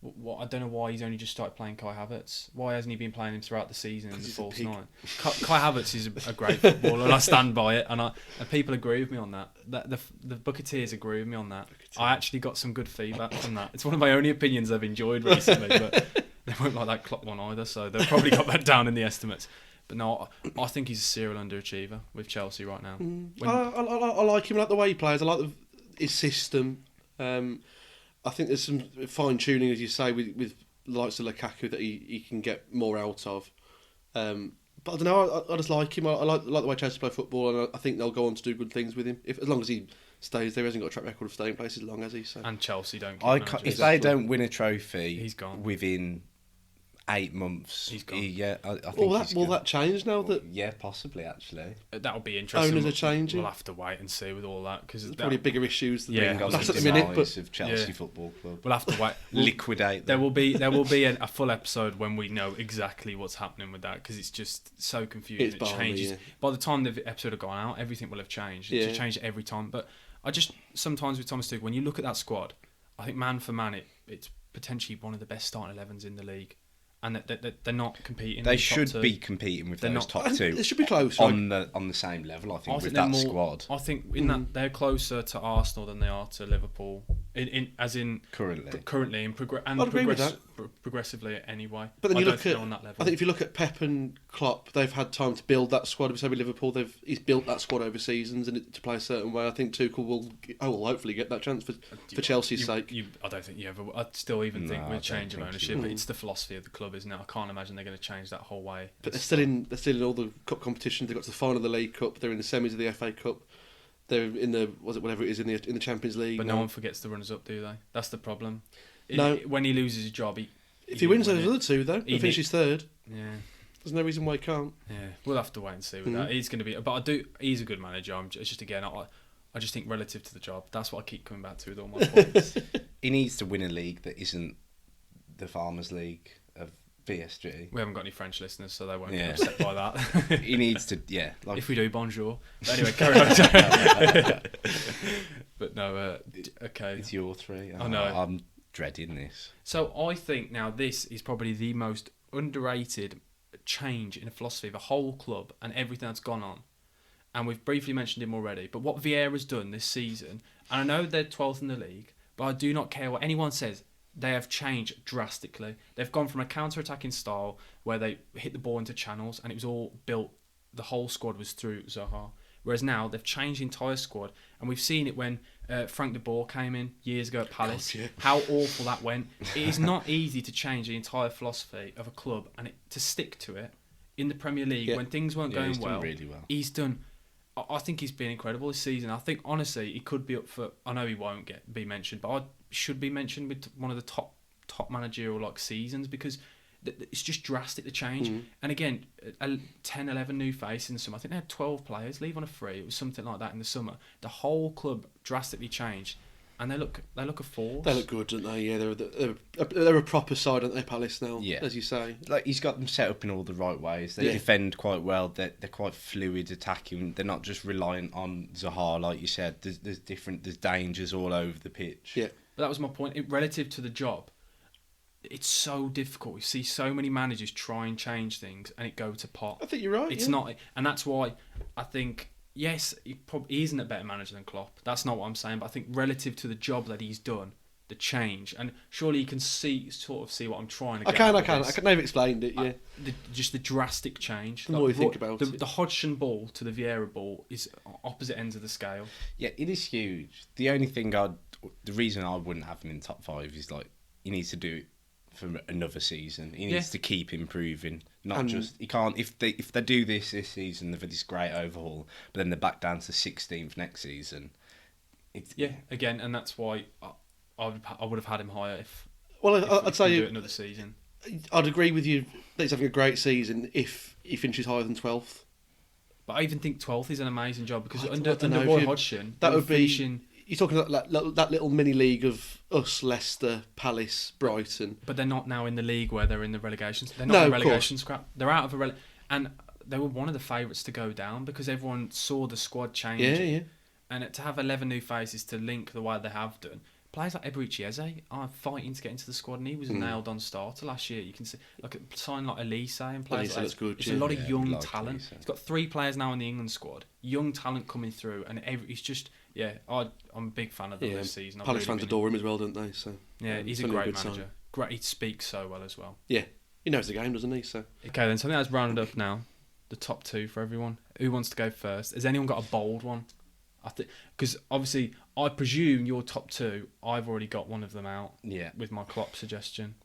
I don't know why he's only just started playing Kai Havertz. Why hasn't he been playing him throughout the season in the false 9? Kai Havertz is a great footballer, and I stand by it. And people agree with me on that. The Bucketeers agree with me on that. I actually got some good feedback from that. It's one of my only opinions I've enjoyed recently, but they won't like that Klopp one either, so they've probably got that down in the estimates. But no, I think he's a serial underachiever with Chelsea right now. I like him. I like the way he plays. I like his system. I think there's some fine tuning, as you say, with the likes of Lukaku that he can get more out of. But I don't know. I just like him. I like the way Chelsea play football, and I think they'll go on to do good things with him as long as he stays there. He hasn't got a track record of staying places long, has he? So. And Chelsea don't. If they don't win a trophy, he's gone within 8 months. He's gone. I think will that change now? That yeah, possibly actually. That'll be interesting. Owners are changing. We'll have to wait and see with all that because there's probably bigger issues than that's at the minute. But of Chelsea Football Club. We'll have to wait. Liquidate. There will be a full episode when we know exactly what's happening with that because it's just so confusing. It changes. By the time the episode have gone out, everything will have changed. It's changed every time. But I just sometimes with Thomas Tuchel, when you look at that squad, I think man for man, it's potentially one of the best starting 11s in the league. And they're not competing. They should be competing with those top 2. They should be close on the same level. I think with that squad. I think in that they're closer to Arsenal than they are to Liverpool. Currently and progressively anyway. But then I you don't look think at. they're on that level. I think if you look at Pep and Klopp, they've had time to build that squad. So with Liverpool, he's built that squad over seasons and to play a certain way. I think Tuchel will hopefully get that chance for Chelsea's sake. I don't think you ever. I still even think with change of ownership, it's the philosophy of the club, isn't it? I can't imagine they're going to change that whole way. But they're still in all the cup competitions. They got to the final of the League Cup. They're in the semis of the FA Cup. They're in the whatever it is in the Champions League. But no one forgets the runners up, do they? That's the problem. No. When he loses his job, if he wins those other two, though, he finishes third. Yeah. There's no reason why he can't. Yeah, we'll have to wait and see with that. He's going to be, but he's a good manager. It's just again, I just think relative to the job, that's what I keep coming back to with all my points. He needs to win a league that isn't the Farmers League of PSG. We haven't got any French listeners, so they won't be Yeah. upset by that. He needs to, yeah. Like, If we do, bonjour. But anyway, carry on. But no, okay. it's your three. I know. I'm dreading this. So I think now this is probably the most underrated change in the philosophy of the whole club and everything that's gone on. And we've briefly mentioned him already. But what Vieira's done this season, and I know they're 12th in the league, but I do not care what anyone says. They have changed drastically. They've gone from a counter-attacking style where they hit the ball into channels and it was all built, the whole squad was through Zaha. Whereas now they've changed the entire squad, and we've seen it when Frank de Boer came in years ago at Palace. God, yeah. How awful that went. It is not easy to change the entire philosophy of a club and to stick to it in the Premier League when things weren't going he's well. done really well. He's done. I think he's been incredible this season. I think honestly he could be up for. I know he won't be mentioned, but I should be mentioned with one of the top managerial seasons because it's just drastic the change. And again, 10, 11 new faces in the summer. I think they had 12 players leave on a free. It was something like that in the summer. The whole club drastically changed, and they look a force. They look good, don't they? Yeah, they're a proper side, aren't they, Palace now? Yeah. As you say. Like, he's got them set up in all the right ways. They defend quite well. They're quite fluid attacking. They're not just reliant on Zaha, like you said. There's dangers all over the pitch. Yeah. But that was my point. Relative to the job, it's so difficult. We see so many managers try and change things and it go to pot. I think you're right. It's not, and that's why I think, yes, he probably isn't a better manager than Klopp. That's not what I'm saying, but I think relative to the job that he's done, the change, and surely you can see what I'm trying to get I can. They've explained it, yeah. Just the drastic change. The more you think about it. The Hodgson ball to the Vieira ball is opposite ends of the scale. Yeah, it is huge. The only thing the reason I wouldn't have him in top 5 is he needs to do it for another season. He needs to keep improving. He can't if they do this season, they've had this great overhaul, but then they're back down to 16th next season. Again, and that's why I would have had him higher if I'd say do it another season. I'd agree with you that he's having a great season if he finishes higher than 12th. But I even think 12th is an amazing job because I under don't know, Roy Hodgson, that would be finishing. You're talking about that little mini league of us, Leicester, Palace, Brighton. But they're not now in the league where they're in the relegations. They're not No, in the of relegation scrap. They're out of and they were one of the favourites to go down because everyone saw the squad changing. Yeah. And to have 11 new faces to link the way they have done. Players like Eberechi Eze are fighting to get into the squad, and he was a nailed-on starter last year. You can see, sign like Elise and players like that. Good, There's a lot of young like talent. Elise. He's got 3 players now in the England squad, young talent coming through, and he's just I'm a big fan of them this season. Palace fans adore him as well, don't they? So he's a great manager. Great, he speaks so well as well. Yeah, he knows the game, doesn't he? So okay, then something that's rounded up now. The top 2 for everyone. Who wants to go first? Has anyone got a bold one? I think because obviously I presume your top 2. I've already got one of them out. Yeah. With my Klopp suggestion,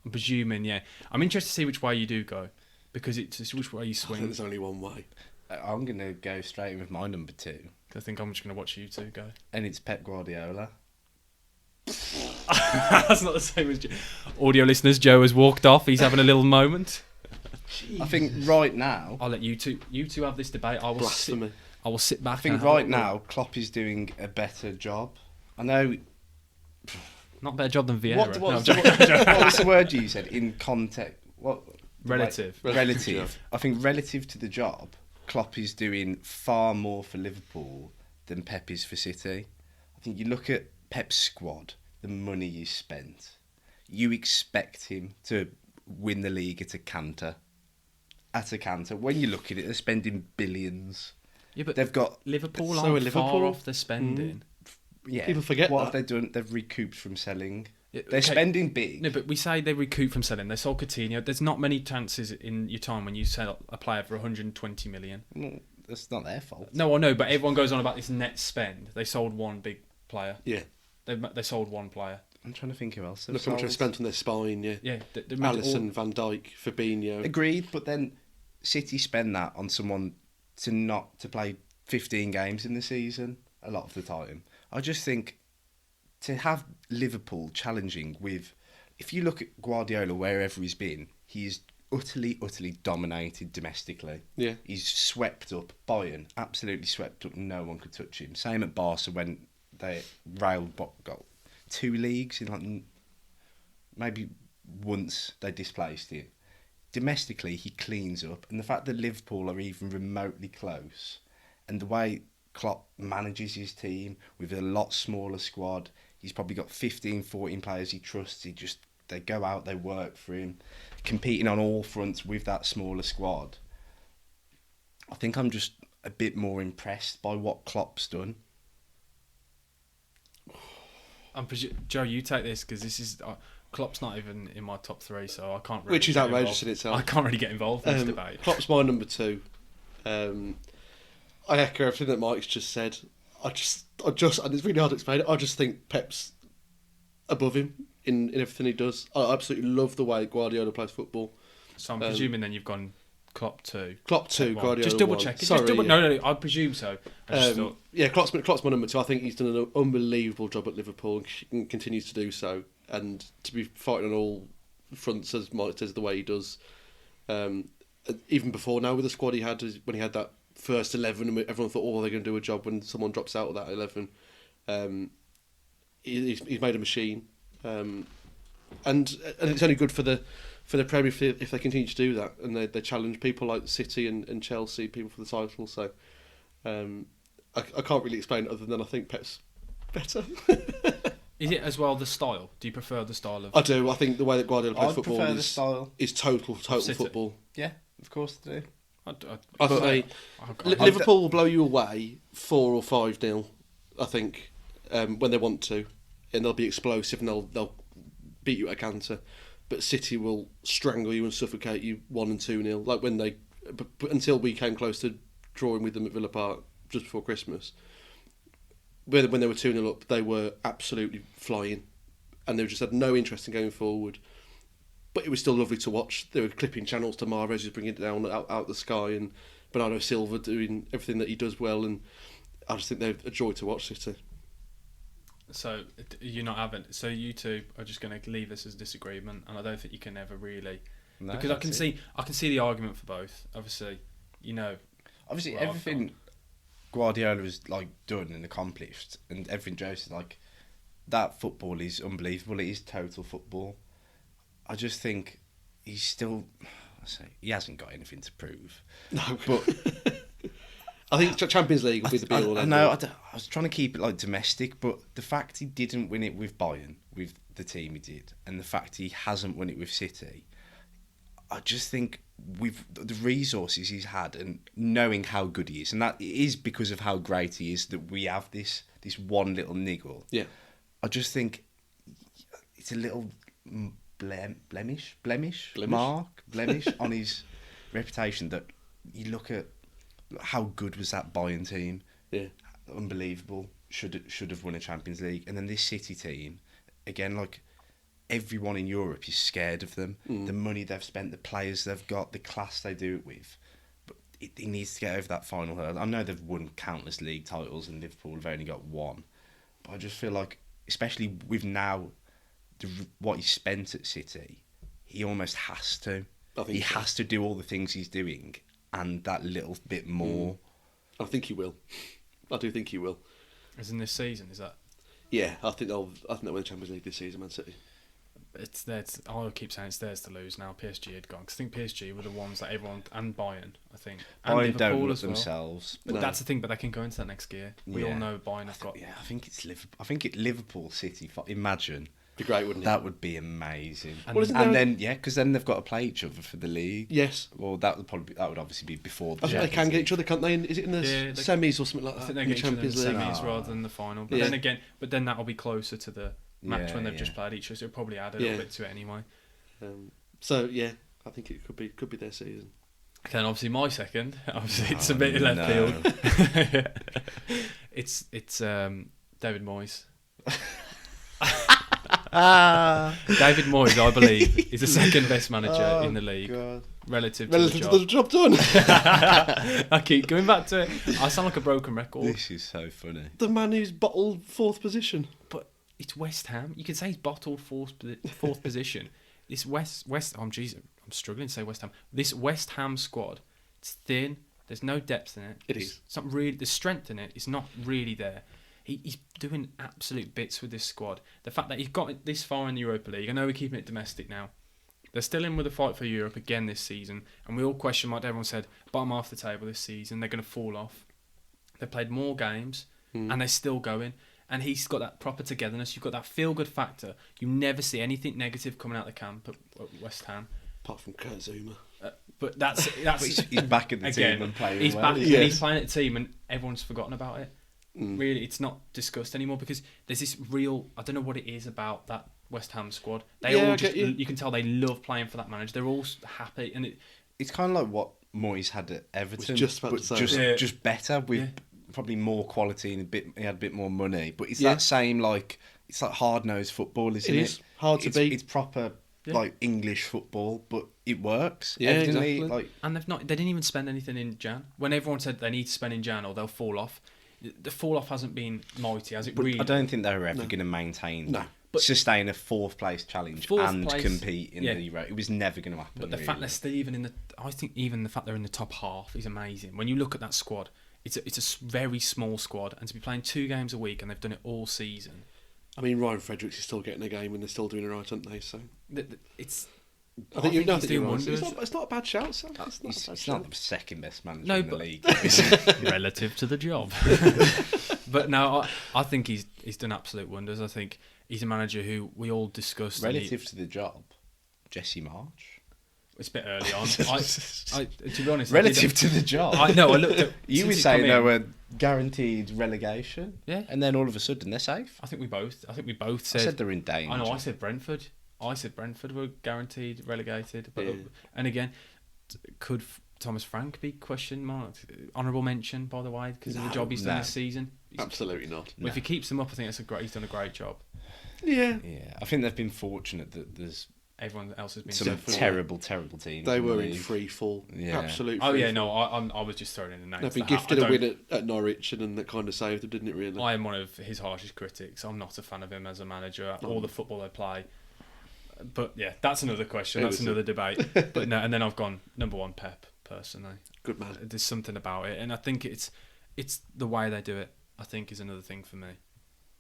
I'm presuming. Yeah, I'm interested to see which way you do go, because it's which way you I think swing. there's only one way. I'm gonna go straight in with my number 2, I think I'm just gonna watch you 2 go. and it's Pep Guardiola. That's not the same as Joe. Audio listeners. Joe has walked off. He's having a little moment. I think right now, I'll let you two have this debate. I will sit back. I think right now Klopp is doing a better job. I know. Not a better job than Vieira. What was the word you said in context? What Relative. Relative. I think relative to the job, Klopp is doing far more for Liverpool than Pep is for City. I think you look at Pep's squad, the money he's spent. You expect him to win the league at a canter. When you look at it, they're spending billions. Yeah, but they've got Liverpool aren't far off the spending. Yeah, people forget what that. have they done? They've recouped from selling. Yeah, They're spending big. No, but we say they recoup from selling. They sold Coutinho. There's not many chances in your time when you sell a player for 120 million. No, that's not their fault. No, I know, but everyone goes on about this net spend. They sold one big player. Yeah. They sold one player. I'm trying to think who else. Look how much they've spent on their spine, yeah. Yeah. Alisson, Van Dijk, Fabinho. Agreed, but then City spend that on someone to play 15 games in the season a lot of the time. I just think to have Liverpool challenging with, if you look at Guardiola wherever he's been, he's utterly dominated domestically. Yeah. He's swept up Bayern, absolutely swept up. No one could touch him. Same at Barca when they got 2 leagues in like maybe once they displaced him. Domestically, he cleans up, and the fact that Liverpool are even remotely close, and the way Klopp manages his team with a lot smaller squad, he's probably got 15, 14 players he trusts. They go out, they work for him, competing on all fronts with that smaller squad. I think I'm just a bit more impressed by what Klopp's done. Joe, you take this because this is Klopp's not even in my top 3, so I can't. Really Which is outrageous in itself. I can't really get involved in this debate. Klopp's my number 2. I echo everything that Mike's just said. I just, and it's really hard to explain it. I just think Pep's above him in everything he does. I absolutely love the way Guardiola plays football. So I'm presuming then you've gone Klopp 2. Klopp 2, Guardiola just double 1. check it. Sorry, No, I presume so. I just thought, yeah, Klopp's my number 2. I think he's done an unbelievable job at Liverpool and continues to do so. And to be fighting on all fronts, as Mike says, the way he does, even before now with the squad he had, when he had that first 11, and everyone thought, oh, they're going to do a job when someone drops out of that 11. He's made a machine, and it's only good for the Prem if they continue to do that, and they challenge people like City and Chelsea, people for the title. So I can't really explain it other than I think Pep's better. is it as well the style? Do you prefer the style of? I do. I think the way that Guardiola plays football prefer the style. is total football. Yeah, of course I do. I think Liverpool will blow you away 4 or 5-0. I think when they want to, and they'll be explosive and they'll beat you at a canter. But City will strangle you and suffocate you 1 and 2-0. Like when until we came close to drawing with them at Villa Park just before Christmas. When they were 2-0 up, they were absolutely flying, and they just had no interest in going forward. But it was still lovely to watch. They were clipping channels to Mahrez, who's bringing it down out the sky, and Bernardo Silva doing everything that he does well. And I just think they're a joy to watch, City. So you're not having. So you two are just going to leave this as disagreement, and I don't think you can ever really, because I can see the argument for both. Obviously, everything Guardiola has like done and accomplished, and everything Joe said, like that football is unbelievable. It is total football. I just think he's still. He hasn't got anything to prove. No, but I think Champions League will be the be all. I was trying to keep it like domestic, but the fact he didn't win it with Bayern, with the team he did, and the fact he hasn't won it with City, I just think with the resources he's had and knowing how good he is, and that it is because of how great he is that we have this one little niggle. Yeah, I just think it's a little blemish on his reputation, that you look at how good was that Bayern team. Yeah, unbelievable. Should have won a Champions League, and then this City team again, like everyone in Europe is scared of them. The money they've spent, the players they've got, the class they do it with, but it needs to get over that final hurdle. I know they've won countless league titles and Liverpool have only got 1, but I just feel like, especially with now what he spent at City, he almost has to. He has to do all the things he's doing and that little bit more. I think he will. I do think he will. As in this season, is that? Yeah, I think they'll win the Champions League this season, Man City. It's theirs. I keep saying it's theirs to lose now. PSG had gone, because I think PSG were the ones that everyone, and Bayern, I think, and Bayern Liverpool don't look as well. themselves. But that's the thing. But they can go into that next year. We all know Bayern have got. Yeah, I think it's Liverpool. I think Liverpool City. Imagine. Be great, wouldn't it? That would be amazing. And then because then they've got to play each other for the league. Yes. Well, that would obviously be before. I think they can get each other, can't they? Is it in the semis or something like that? I think they get each other in the semis rather than the final. But then that'll be closer to the match when they've just played each other. So it'll probably add a little bit to it anyway. So yeah, I think it could be their season. Then obviously my second. Obviously it's a bit left field. It's David Moyes. David Moyes, I believe, is the second best manager in the league, relative to the job done. I keep going back to it. I sound like a broken record. This is so funny. The man who's bottled 4th position, but it's West Ham. You could say he's bottled fourth position. It's West Ham. I'm I'm struggling to say West Ham. This West Ham squad, it's thin. There's no depth in it. It's not really. There's strength in it. It's not really there. He's doing absolute bits with this squad. The fact that he's got it this far in the Europa League. I know we're keeping it domestic now. They're still in with a fight for Europe again this season, and we all question, like everyone said, bottom half the table this season. They're going to fall off. They played more games, and they're still going. And he's got that proper togetherness. You've got that feel-good factor. You never see anything negative coming out the camp at West Ham. Apart from Kurt Zuma. But that's he's back in the team and playing he's well. back, Yes. he's playing at the team, and everyone's forgotten about it. Really, it's not discussed anymore because there's this real. I don't know what it is about that West Ham squad. They all just. You can tell they love playing for that manager. They're all happy, and it's kind of like what Moyes had at Everton, just about but to say. just better with probably more quality and he had a bit more money. But it's that same it's like hard nosed football, isn't it? It is hard to beat. It's proper like English football, but it works. Yeah, evidently, exactly. and they didn't even spend anything in Jan. When everyone said they need to spend in Jan or they'll fall off, the fall off hasn't been mighty, has it? But really? I don't think they're ever going to maintain. No. Sustain a fourth place challenge compete in the Euro. It was never going to happen. But the fact they're still even in the, I think even the fact they're in the top half is amazing. When you look at that squad, it's a very small squad, and to be playing 2 games a week and they've done it all season. I mean, Ryan Fredericks is still getting a game and they're still doing it right, aren't they? So It's. I think he's doing right. wonders. It's not a bad shout, Sam. It's not the second best manager in the league. Relative to the job. But no, I think he's done absolute wonders. I think he's a manager who we all discussed. Relative to the job, Jesse March. It's a bit early on. To be honest, relative to the job. I looked at. You were saying they were guaranteed relegation. Yeah. And then all of a sudden they're safe. I think we both said. I said they're in danger. I know. I said Brentford. Were guaranteed relegated. But and again, could Thomas Frank be question mark? Honourable mention, by the way, because of the job he's done this season. Absolutely not. Well, if he keeps them up, I think he's done a great job. Yeah. Yeah. I think they've been fortunate that there's everyone else has been some terrible teams. They were in free fall. Yeah. Absolute. Oh yeah, no, I was just throwing in the names. They've been gifted a win at Norwich, and then that kind of saved them, didn't it? Really. I am one of his harshest critics. I'm not a fan of him as a manager or the football they play. But yeah, that's another question. That's another debate. But no, and then I've gone number 1, Pep. Personally, good man. There's something about it, and I think it's the way they do it. I think is another thing for me.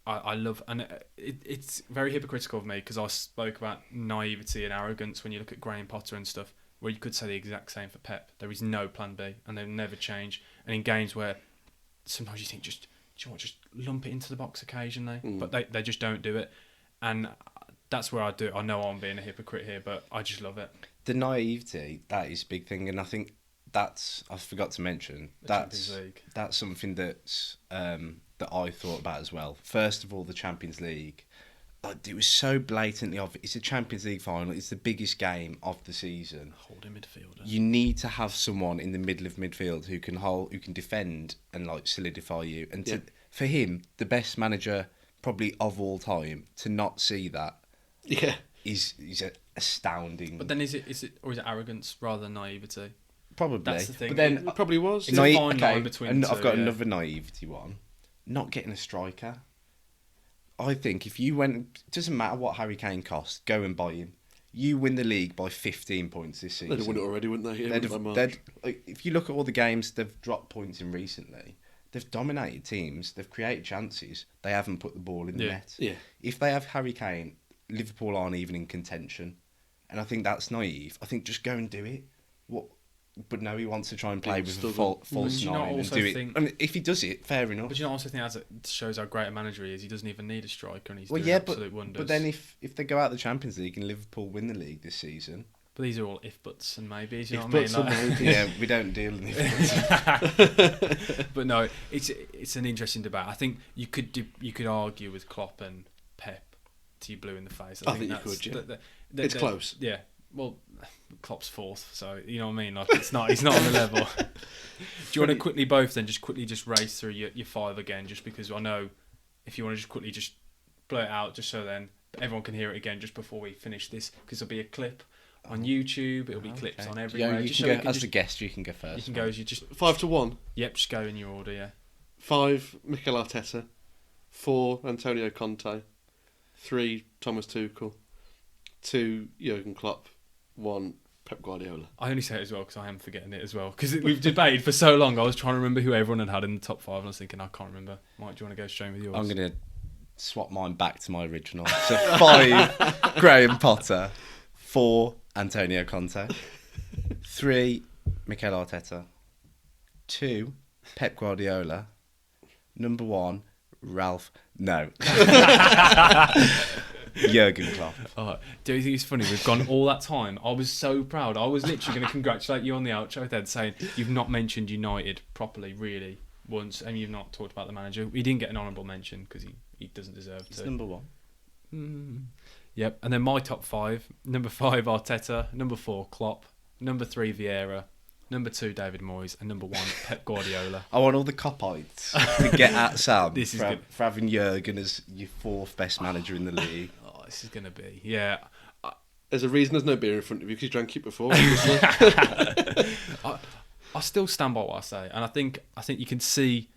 I love, and it's very hypocritical of me because I spoke about naivety and arrogance when you look at Graham Potter and stuff, where you could say the exact same for Pep. There is no plan B, and they'll never change. And in games where sometimes you think just lump it into the box occasionally, but they just don't do it, and that's where I do it. I know I'm being a hypocrite here, but I just love it. The naivety, that is a big thing, and I think I forgot to mention that's something that's that I thought about as well. First of all, the Champions League, it was so blatantly obvious. It's a Champions League final. It's the biggest game of the season. Holding midfielder. You need to have someone in the middle of midfield who can defend and solidify you. And for him, the best manager probably of all time, to not see that, is astounding. But then is it arrogance rather than naivety? Probably. That's the thing. But then it probably was. It's a fine line between the I've two, got another naivety one. Not getting a striker. I think if you went, it doesn't matter what Harry Kane costs, go and buy him. You win the league by 15 points this season. They'd have won it already, wouldn't they? If you look at all the games they've dropped points in recently, they've dominated teams, they've created chances, they haven't put the ball in the net. Yeah. If they have Harry Kane, Liverpool aren't even in contention. And I think that's naive. I think just go and do it. But no, he wants to try and play with a false nine and do it. And if he does it, fair enough. But I also think it shows how great a manager he is. He doesn't even need a striker, and he's doing absolute wonders. But then if they go out the Champions League and Liverpool win the league this season... But these are all if buts and maybes, you know what I mean? Yeah, we don't deal in if But no, it's an interesting debate. I think you could argue with Klopp and Pep till you blue in the face. I think you could, yeah. It's close. Yeah. Well, Klopp's 4th, so you know what I mean. He's not on the level. Do you want to quickly race through your 5 again, just because I know if you want to just quickly just blow it out, just so then everyone can hear it again, just before we finish this, because there'll be a clip on YouTube. It'll be clips on every. Yeah, you can go as the guest. You can go first. You can go as you just 5-1. Yep, just go in your order. Yeah. 5 Mikel Arteta, 4 Antonio Conte, 3 Thomas Tuchel, 2 Jurgen Klopp, 1 Pep Guardiola. I only say it as well because I am forgetting it as well. Because we've debated for so long. I was trying to remember who everyone had in the top 5, and I was thinking, I can't remember. Mike, do you want to go straight with yours? I'm going to swap mine back to my original. So 5, Graham Potter. 4, Antonio Conte. 3, Mikel Arteta. 2, Pep Guardiola. Number 1, Ralph. No. Jurgen Klopp. Oh, do you think it's funny? We've gone all that time. I was so proud. I was literally going to congratulate you on the outro then, saying you've not mentioned United properly, really, once, and you've not talked about the manager. He didn't get an honourable mention because he doesn't deserve to. It's number 1. Yep. And then my top 5. Number 5, Arteta. Number 4, Klopp. Number 3, Vieira. Number 2, David Moyes. And number 1, Pep Guardiola. I want all the cop-outs to get at Sam This is good. for having Jurgen as your 4th best manager in the league. Oh, this is going to be... Yeah. There's a reason there's no beer in front of you because you drank it before. I still stand by what I say, and I think you can see...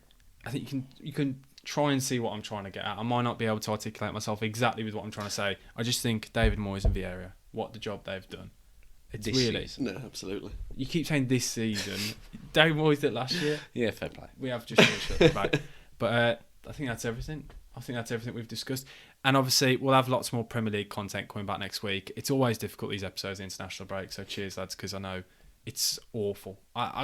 I think you can try and see what I'm trying to get at. I might not be able to articulate myself exactly with what I'm trying to say. I just think David Moyes and Vieira, what the job they've done. It's This really... season. No, absolutely. You keep saying this season. David Moyes did last year. Yeah, fair play. We have just finished the debate. But I think that's everything. I think that's everything we've discussed. And obviously, we'll have lots more Premier League content coming back next week. It's always difficult, these episodes, the international break. So cheers, lads, because I know it's awful.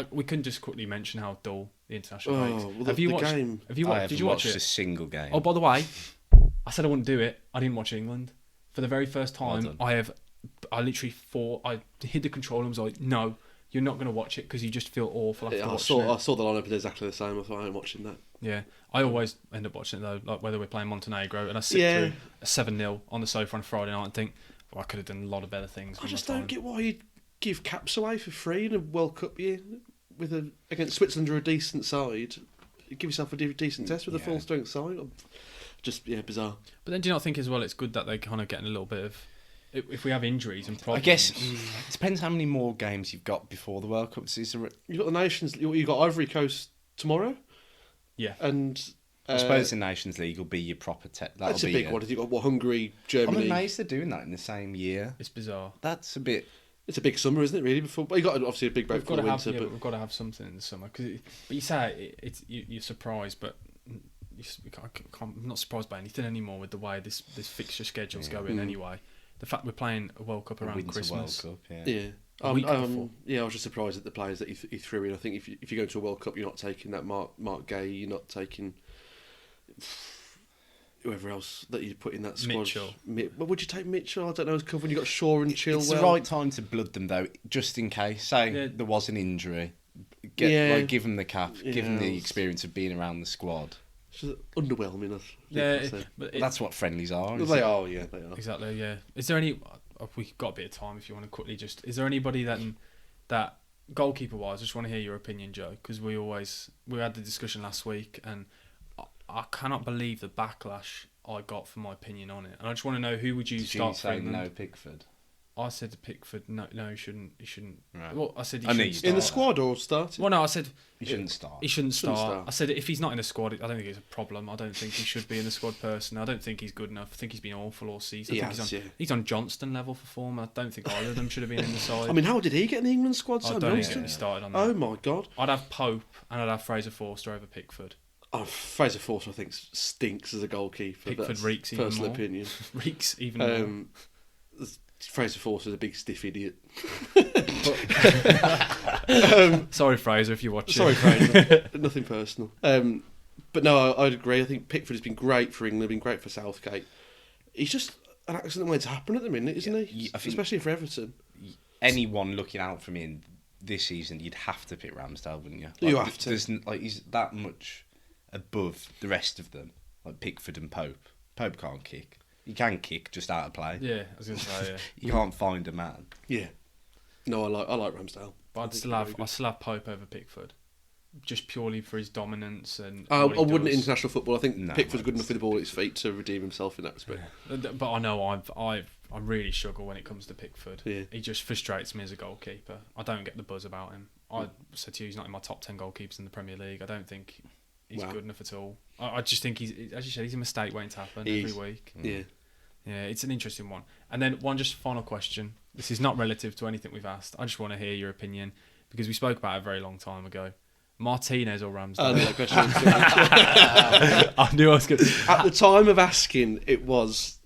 We couldn't just quickly mention how dull the international break is. Well, Have you watched? game. Have you I watched? haven't Did you watch watched it? a single game. Oh, by the way, I said I wouldn't do it. I didn't watch England for the very first time. Well done. I literally thought I hid the controller and was like, no, you're not going to watch it because you just feel awful after Yeah, I watching it. saw the lineup and exactly the same. I thought I'm watching that. Yeah, I always end up watching it though, like whether we're playing Montenegro, and I sit through a 7-0 on the sofa on a Friday night and think, I could have done a lot of better things. I just don't get why you give caps away for free in a World Cup year against Switzerland or a decent side. Give yourself a decent test with a full strength side. Just bizarre. But then do you not think as well it's good that they're kind of getting a little bit of, if we have injuries and problems? I guess it depends how many more games you've got before the World Cup. You've got the Nations. You've got Ivory Coast tomorrow. Yeah. And I suppose the Nations League will be your proper test. That's a big one. You've got Hungary, Germany. I'm amazed they're doing that in the same year. It's bizarre. That's a bit. It's a big summer, isn't it? Really, before. But you got obviously a big break for the winter. But we've got to have something in the summer. But you say you're surprised, but I'm not surprised by anything anymore with the way this fixture schedule's going. Anyway, the fact we're playing a World Cup around Christmas. World Cup, yeah. A week before. I was just surprised at the players that he threw in. I think if you go to a World Cup, you're not taking that Mark Gay, you're not taking whoever else that you put in that squad. Mitchell. But would you take Mitchell? I don't know. As cover when you got Shaw and Chilwell. It's the right time to blood them though, just in case. Say there was an injury, give them the cap, give them the experience of being around the squad. It's just underwhelming. But that's what friendlies are. They are. Exactly. Yeah. Is there any? We've got a bit of time if you want to quickly just. Is there anybody that goalkeeper wise? I just want to hear your opinion, Joe, because we had the discussion last week, and I cannot believe the backlash I got for my opinion on it. And I just want to know who would you start for England? No Pickford. I said to Pickford, no, he shouldn't. Right. Well, I said he shouldn't start. In the squad or starting? Well, no, I said he shouldn't start. He shouldn't start. I said if he's not in the squad, I don't think it's a problem. I don't think he should be in the squad personally. I don't think he's good enough. I think he's been awful all season. He's on Johnston level for form. I don't think either of them should have been in the side. I mean, how did he get in the England squad? I don't even get me started on that. Oh my God! I'd have Pope and I'd have Fraser Forster over Pickford. Oh, Fraser Forster, I think, stinks as a goalkeeper. Pickford reeks even more. Personal opinion. Reeks even more. Fraser Forster's a big stiff idiot. Sorry, Fraser, if you're watching. Sorry, Fraser. Nothing personal. But no, I'd agree. I think Pickford has been great for England, been great for Southgate. He's just an accident waiting to happen at the minute, isn't he? Especially for Everton. Anyone looking out for me in this season, you'd have to pick Ramsdale, wouldn't you? You have to. He's that much above the rest of them, like Pickford and Pope. Pope can't kick. He can kick just out of play. Yeah, I was going to say, yeah. You can't find a man. Yeah. No, I like Ramsdale. But I'd still have Pope over Pickford. Just purely for his dominance and. I wouldn't international football. I think Pickford's good enough with the ball at his feet to redeem himself in that respect. Yeah. But I know I really struggle when it comes to Pickford. Yeah. He just frustrates me as a goalkeeper. I don't get the buzz about him. I said to you, he's not in my top 10 goalkeepers in the Premier League. I don't think he's good enough at all. I just think as you said, he's a mistake waiting to happen every week. Yeah. Yeah, it's an interesting one. And then one just final question. This is not relative to anything we've asked. I just want to hear your opinion because we spoke about it a very long time ago. Martinez or Ramsdale? I knew that question was I knew I was going to... At the time of asking, it was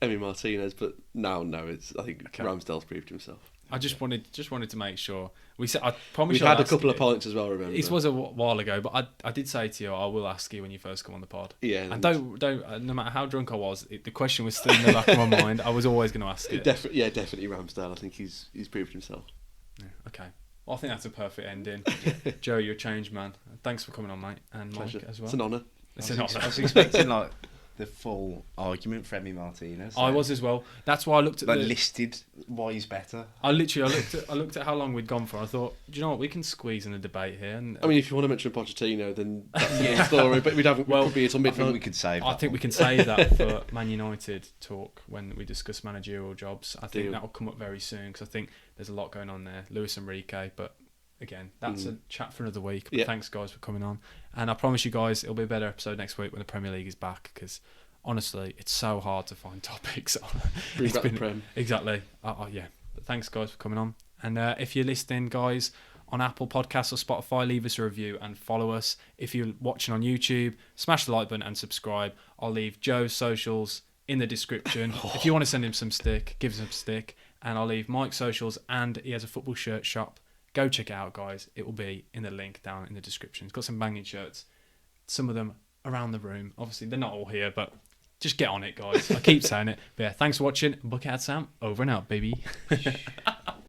Emi Martinez, but now, no, I think Ramsdale's proved himself. I just wanted to make sure. We said I promise We've had a couple of points as well. Remember, it was a while ago, but I did say to you I will ask you when you first come on the pod. Yeah, and don't no matter how drunk I was, the question was still in the back of my mind. I was always going to ask it. Definitely Ramsdale. I think he's proved himself. Yeah, okay. Well, I think that's a perfect ending. Joe, you're a changed man. Thanks for coming on, mate, and Pleasure. Mike as well. It's an honour. I was expecting like the full argument for Emi Martinez. I was as well. That's why I looked at listed why he's better. I looked at how long we'd gone for. I thought, do you know what? We can squeeze in a debate here. And I mean, if you want to mention Pochettino, then that's another story. But we'd have well, could be until midnight. We could save. I think we can save that for Man United talk when we discuss managerial jobs. I think that will come up very soon because I think there's a lot going on there. Luis Enrique, but again, that's a chat for another week. But thanks, guys, for coming on. And I promise you guys, it'll be a better episode next week when the Premier League is back because honestly, it's so hard to find topics. Bring back the Prem. Exactly. Yeah. But thanks, guys, for coming on. And if you're listening, guys, on Apple Podcasts or Spotify, leave us a review and follow us. If you're watching on YouTube, smash the like button and subscribe. I'll leave Joe's socials in the description. If you want to send him some stick, give him some stick. And I'll leave Mike's socials, and he has a football shirt shop. Go check it out, guys. It will be in the link down in the description. It's got some banging shirts. Some of them around the room. Obviously, they're not all here, but just get on it, guys. I keep saying it. But yeah, thanks for watching. Bucket Sam, over and out, baby.